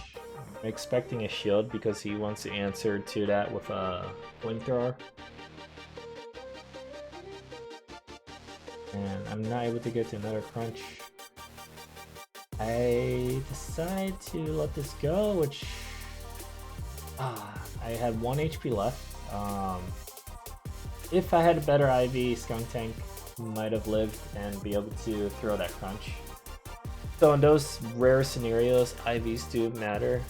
I'm expecting a shield because he wants to answer to that with a Flamethrower. And I'm not able to get to another Crunch. I decide to let this go, which I had 1 HP left. If I had a better IV, Skunk Tank might have lived and be able to throw that Crunch. So in those rare scenarios, IVs do matter.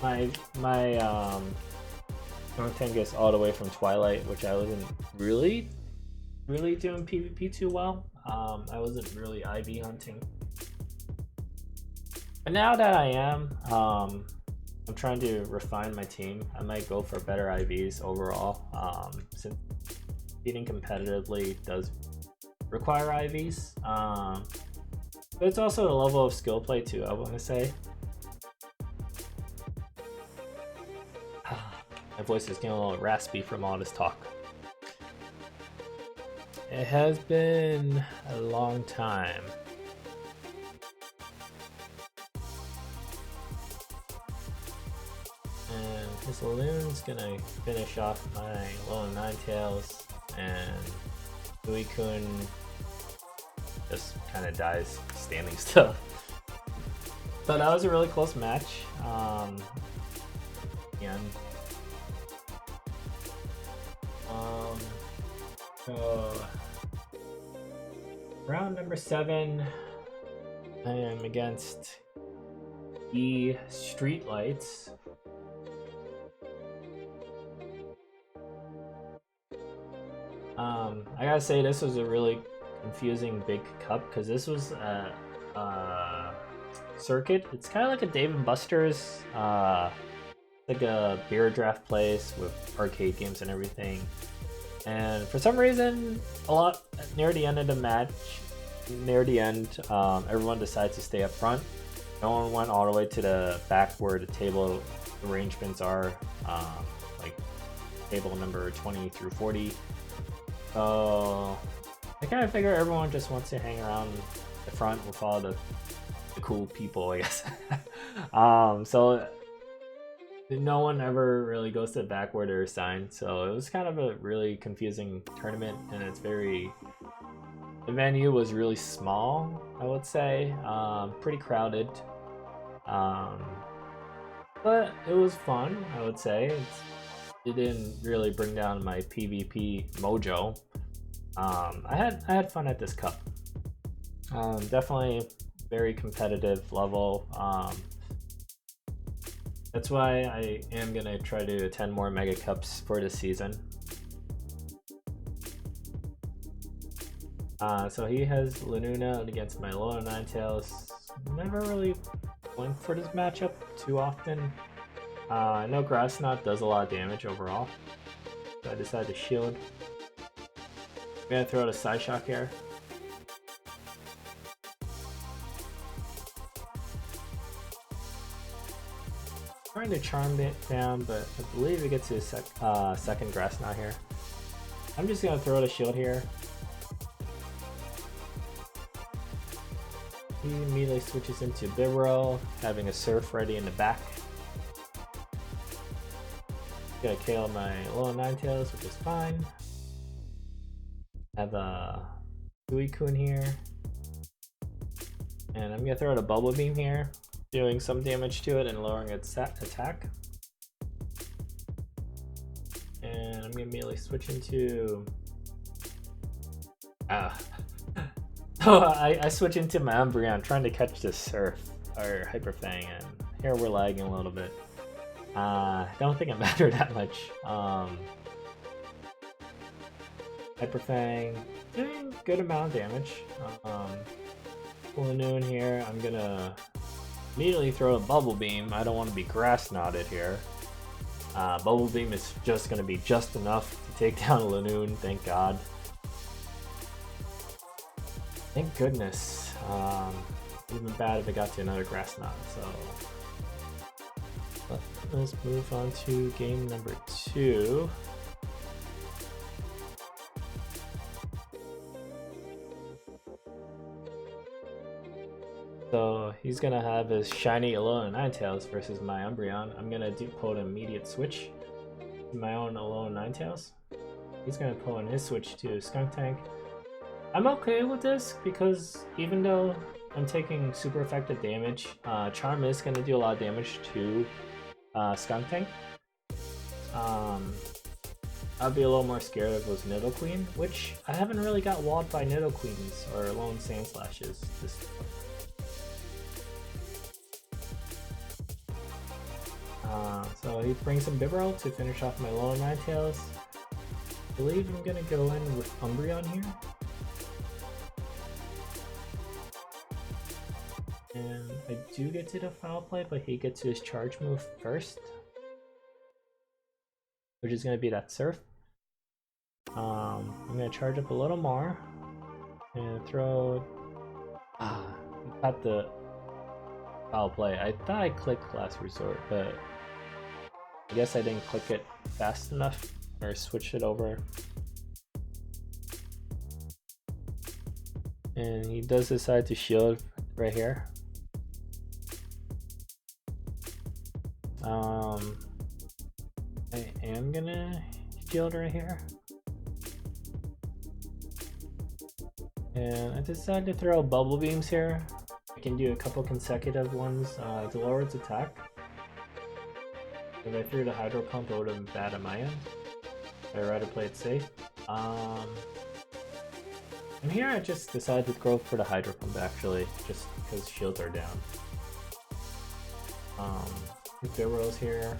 My Skunk Tank gets all the way from Twilight, which I wasn't really doing PvP too well. I wasn't really IV hunting. But now that I am, I'm trying to refine my team. I might go for better IVs overall, since competing competitively does require IVs. But it's also a level of skill play too, I want to say. My voice is getting a little raspy from all this talk. It has been a long time. And this Loon's gonna finish off my Low and Ninetales, and Suicune just kind of dies standing still. So that was a really close match. So round number 7, I am against the Streetlights. I gotta say this was a really confusing big cup because this was a circuit. It's kind of like a Dave & Buster's, like a beer draft place with arcade games and everything. And for some reason, near the end of the match, everyone decided to stay up front. No one went all the way to the back where the table arrangements are, like table number 20 through 40. So I kind of figure everyone just wants to hang around the front with all the cool people, I guess. So no one ever really goes to the back where they're assigned. So it was kind of a really confusing tournament, and the venue was really small, I would say. Pretty crowded. But it was fun, I would say. It didn't really bring down my PvP mojo. I had fun at this cup. Definitely very competitive level. That's why I am gonna try to attend more Mega Cups for this season. So he has Lununa against my Low and Ninetales. Never really went for this matchup too often. I know Grass Knot does a lot of damage overall, so I decided to shield. I'm gonna throw out a Psyshock here. Trying to charm it down, but I believe it gets a second Grass Knot here. I'm just gonna throw out a shield here. He immediately switches into Bibro, having a Surf ready in the back. Gonna KO my Low Ninetales, which is fine. Have a Suicune here. And I'm gonna throw out a Bubble Beam here, doing some damage to it and lowering its attack. And I'm gonna immediately switch into... So I switch into my Umbreon, trying to catch this Surf, or Hyper Fang, and here we're lagging a little bit. I don't think it mattered that much. Hyper Fang doing good amount of damage. Full noon here. I'm gonna immediately throw a Bubble Beam. I don't want to be grass knotted here. Bubble Beam is just gonna be just enough to take down Lanoon, thank God. Thank goodness. Would have been bad if it got to another grass knot, so let's move on to game number 2. So he's gonna have his shiny Alolan Ninetales versus my Umbreon. I'm gonna pull an immediate switch to my own Alolan Ninetales. He's gonna pull in his switch to Skunk Tank. I'm okay with this because even though I'm taking super effective damage, Charm is gonna do a lot of damage to Skunk Tank. I'd be a little more scared if it was Nidoqueen, which I haven't really got walled by Nidoqueens or Alolan Sandslashes this so he brings some Bibarel to finish off my Alolan Ninetales. I believe I'm gonna go in with Umbreon here. And I do get to the Foul Play, but he gets his charge move first, which is gonna be that Surf. I'm gonna charge up a little more and throw. Got the Foul Play. I thought I clicked Last Resort, but I guess I didn't click it fast enough or switch it over. And he does decide to shield right here. I am gonna shield right here. And I decided to throw Bubble Beams here. I can do a couple consecutive ones to lower its attack. If I threw the Hydro Pump, it would have been bad on my end. I'd rather play it safe. And here I just decided to go for the Hydro Pump actually, just because shields are down. Bibarel's here.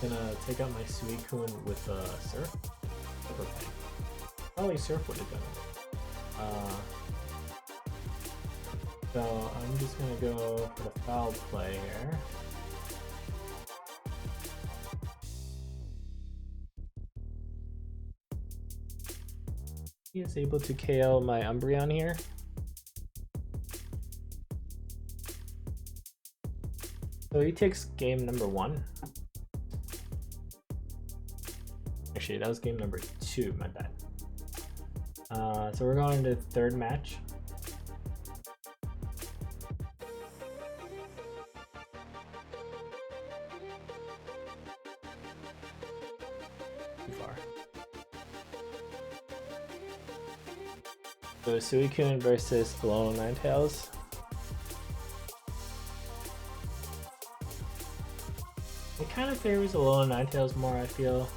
Gonna take out my Suicune with Surf. Probably Surf would have done it. So I'm just gonna go for the Foul Play here. He is able to KO my Umbreon here. So he takes game number 1. Actually, that was game number 2, my bad. So we're going to the 3rd match. Too far. So Suicune versus Alolan Ninetales. It kind of favors Alolan Ninetales more, I feel,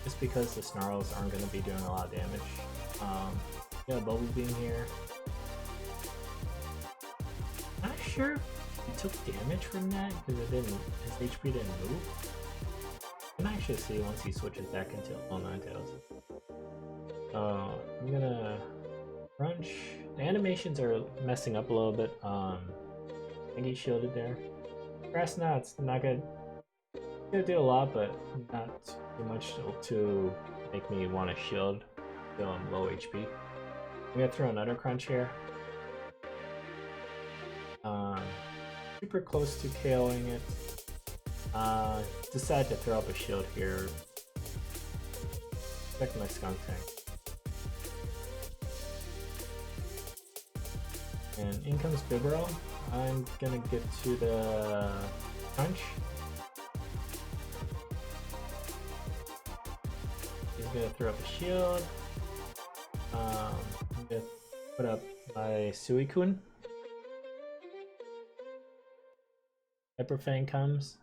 just because the Snarls aren't going to be doing a lot of damage. Got a Bubble Beam here. Not sure it took damage from that because his HP didn't move. You can actually see once he switches back into Alolan Ninetales. I'm gonna crunch. The animations are messing up a little bit. I think he shielded there. Grass Knot's not gonna do a lot, but not too much to make me want to shield. Still I'm low HP. I'm gonna throw another crunch here. Super close to KOing it. Decide to throw up a shield here. Check my Skunk Tank. And in comes Bibarel. I'm gonna get to the crunch. He's gonna throw up a shield. I'm gonna put up my Suicune. Hyper Fang comes.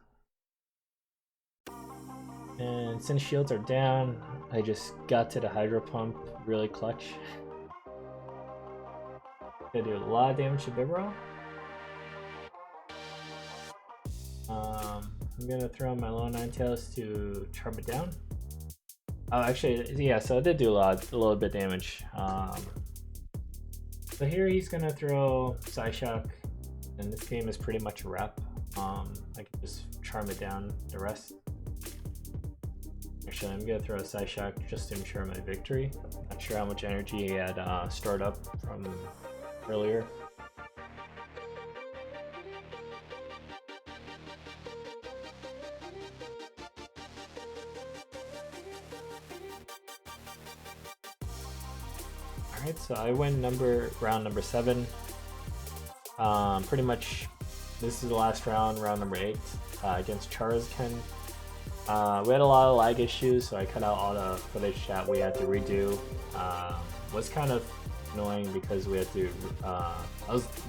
And since shields are down, I just got to the Hydro Pump really clutch. Gonna do a lot of damage to Bibro. I'm gonna throw my low Ninetales to charm it down. Oh, actually, yeah, so it did do a little bit damage. So here he's gonna throw Psyshock, and this game is pretty much a wrap. I can just charm it down the rest. Actually, I'm gonna throw a Psyshock just to ensure my victory. Not sure how much energy he had stored up from earlier. Alright, so I win round number 7. Pretty much this is the last round number 8 against Charizken. We had a lot of lag issues, so I cut out all the footage that we had to redo. Was kind of annoying because we had to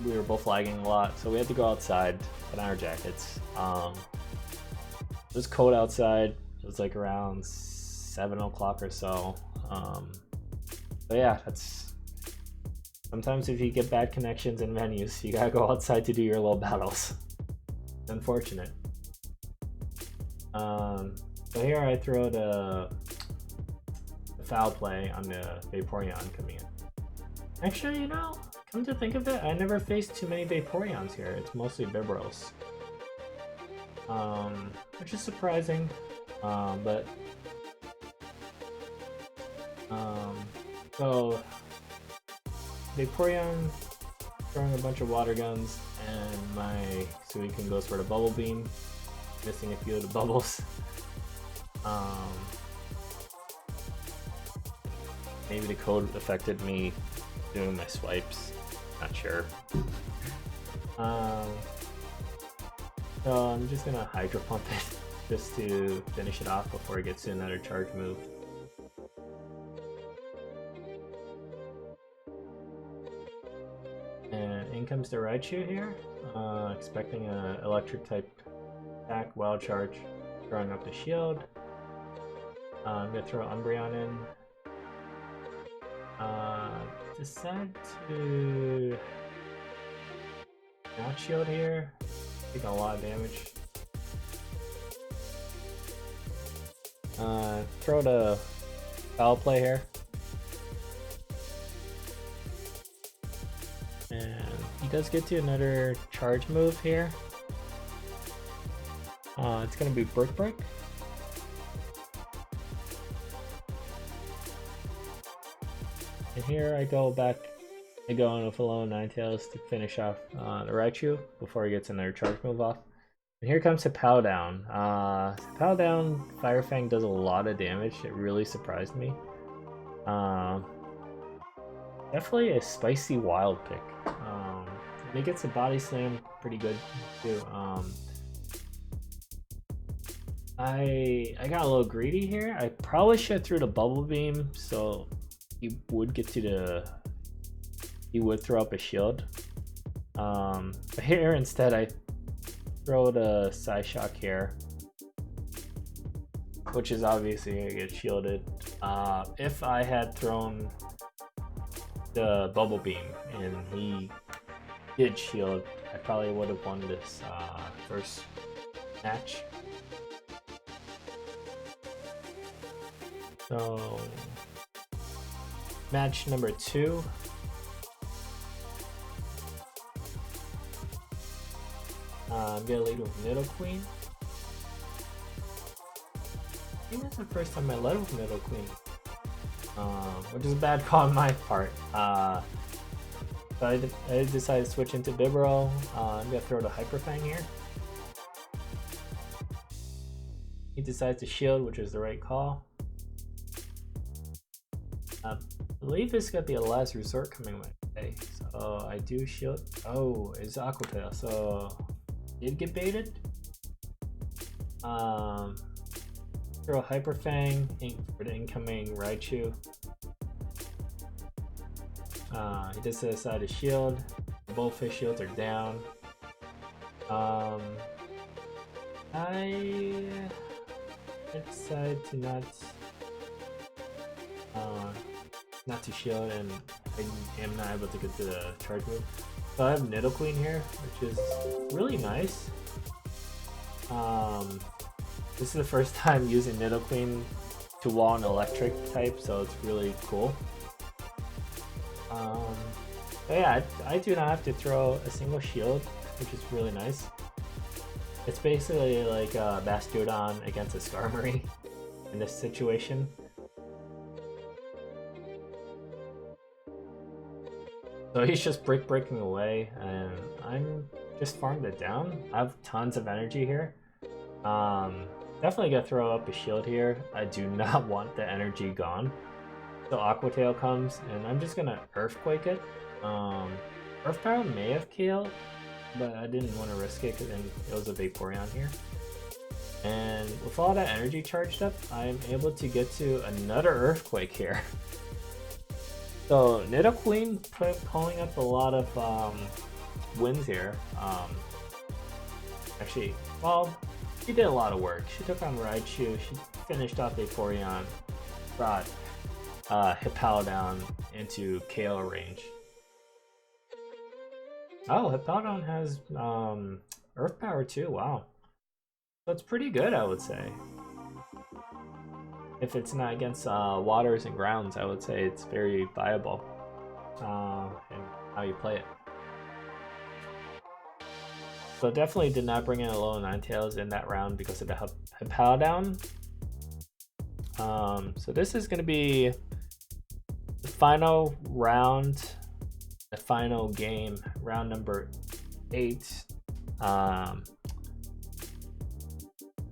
we were both lagging a lot, so we had to go outside, put on our jackets. It was cold outside. It was like around 7 o'clock or so. But yeah, that's sometimes if you get bad connections in menus, you gotta go outside to do your little battles. It's unfortunate. So here I throw the foul play on the Vaporeon coming in. Actually, you know, come to think of it, I never faced too many Vaporeons here. It's mostly Bibros. Which is surprising, but so Vaporeon throwing a bunch of water guns, and my Suicune goes for the bubble beam, missing a few of the bubbles. Maybe the code affected me doing my swipes, not sure. So I'm just gonna Hydro Pump it just to finish it off before it gets to another charge move. And in comes the Raichu here, expecting an electric type attack, wild charge, throwing up the shield. I'm gonna throw Umbreon in. Decide to not shield here. Taking a lot of damage. Throw the foul play here. And he does get to another charge move here. It's gonna be Brick Break. And here I go back. I go in with a low Ninetales to finish off the Raichu before he gets another charge move off. And here comes the Pow Down. Pow Down, Fire Fang does a lot of damage. It really surprised me. Definitely a spicy wild pick. It gets a body slam pretty good too. I got a little greedy here. I probably should have threw the bubble beam so he would get to the. He would throw up a shield. But here instead I throw the Psyshock here, which is obviously gonna get shielded. If I had thrown the bubble beam and he did shield, I probably would have won this first match. So match number 2. I'm gonna lead with Nidoqueen. I think that's the first time I led with Nidoqueen, which is a bad call on my part. So I decided to switch into Bibro. I'm gonna throw the Hyper Fang here. He decides to shield, which is the right call. I believe it's gonna be a last resort coming my way, so I do shield. Oh, it's Aqua Tail, so did get baited. Throw Hyper Fang for the incoming Raichu. He does decide to shield. Both his shields are down. I decide to not to shield, and I am not able to get to the charge move. So I have Nidoqueen here, which is really nice. This is the first time using Nidoqueen to wall an electric type, so it's really cool. But yeah, I do not have to throw a single shield, which is really nice. It's basically like a Bastiodon against a Skarmory in this situation. So he's just breaking away, and I'm just farmed it down. I have tons of energy here. Definitely gonna throw up a shield here. I do not want the energy gone. So Aqua Tail comes, and I'm just gonna Earthquake it. Earth Power may have killed, but I didn't want to risk it because then it was a Vaporeon here. And with all that energy charged up, I'm able to get to another Earthquake here. So Nidoqueen pulling up a lot of wins here. Actually, well, she did a lot of work. She took on Raichu, she finished off Vaporeon, brought Hippowdon into KO range. Oh, Hippowdon has Earth Power too, wow. So it's pretty good, I would say. If it's not against waters and grounds, I would say it's very viable in how you play it. So definitely did not bring in a low Ninetales in that round because of the Hippowdon. So this is going to be the final round, the final game, round number 8.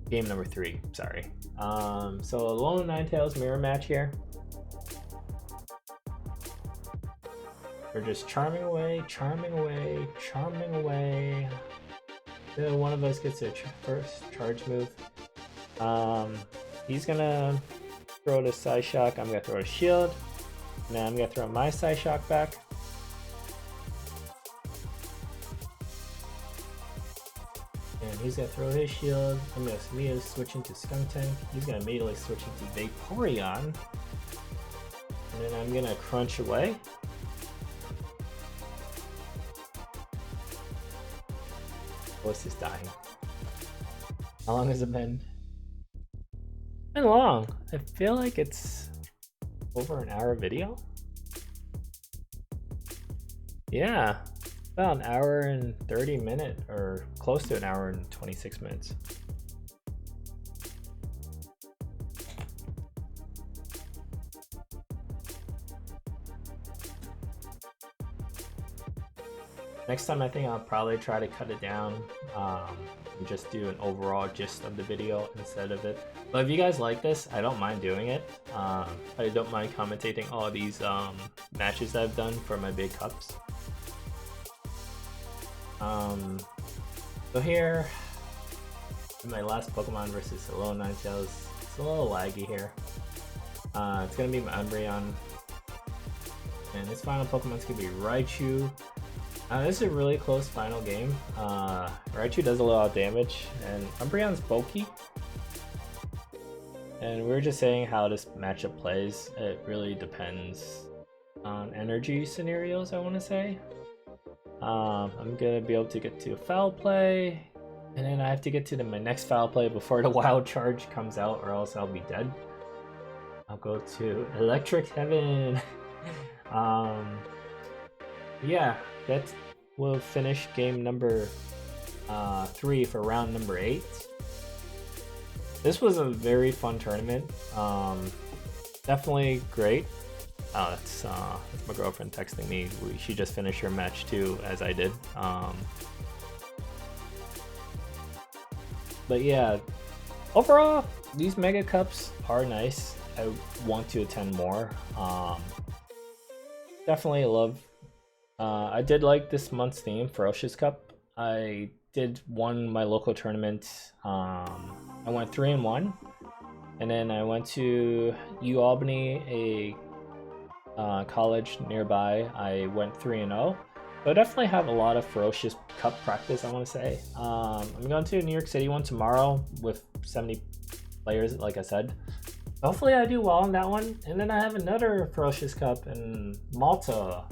Game number 3, sorry. So a lone Ninetales mirror match here. We're just charming away, charming away, charming away. Then one of us gets a first charge move. He's gonna throw the Psy Shock. I'm gonna throw a shield. Now I'm gonna throw my Psy Shock back. And he's gonna throw his shield. I'm gonna immediately switch into Skuntank. He's gonna immediately switch into Vaporeon. And then I'm gonna crunch away. Voice is dying. How long has it been? It's been long. I feel like it's over an hour video. Yeah. About an hour and 30 minutes, or close to an hour and 26 minutes. Next time I think I'll probably try to cut it down and just do an overall gist of the video instead of it. But if you guys like this, I don't mind doing it. I don't mind commentating all these matches I've done for my big cups. So here, in my last Pokemon versus a low Ninetales, it's a little laggy here. It's gonna be my Umbreon, and this final Pokemon's gonna be Raichu. This is a really close final game. Raichu does a lot of damage, and Umbreon's bulky. And we were just saying how this matchup plays. It really depends on energy scenarios, I want to say. I'm gonna be able to get to a foul play, and then I have to get to my next foul play before the wild charge comes out, or else I'll be dead. I'll go to Electric Heaven. Yeah, that will finish game number 3 for round number 8. This was a very fun tournament. Definitely great. Oh, that's my girlfriend texting me. She just finished her match too, as I did. But yeah, overall, these Mega Cups are nice. I want to attend more. Definitely love. I did like this month's theme, Ferocious Cup. I did won my local tournament. I went 3-1, and then I went to U-Albany, a college nearby. I went 3-0. So I definitely have a lot of Ferocious Cup practice, I want to say. I'm going to New York City one tomorrow with 70 players, like I said. hopefully I do well on that one. And then I have another Ferocious Cup in Malta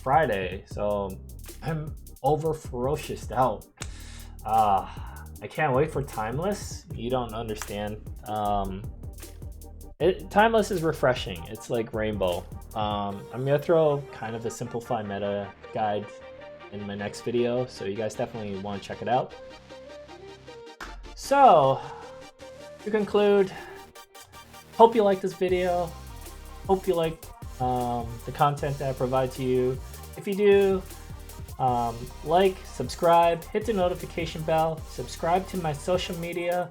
Friday. So I'm over ferocious out. I can't wait for Timeless. You don't understand. Timeless is refreshing. It's like Rainbow. I'm gonna throw kind of a simplified meta guide in my next video, so you guys definitely want to check it out. So, to conclude, hope you like this video. Hope you like the content that I provide to you. If you do, like, subscribe, hit the notification bell, subscribe to my social media,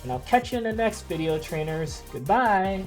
and I'll catch you in the next video, trainers. Goodbye!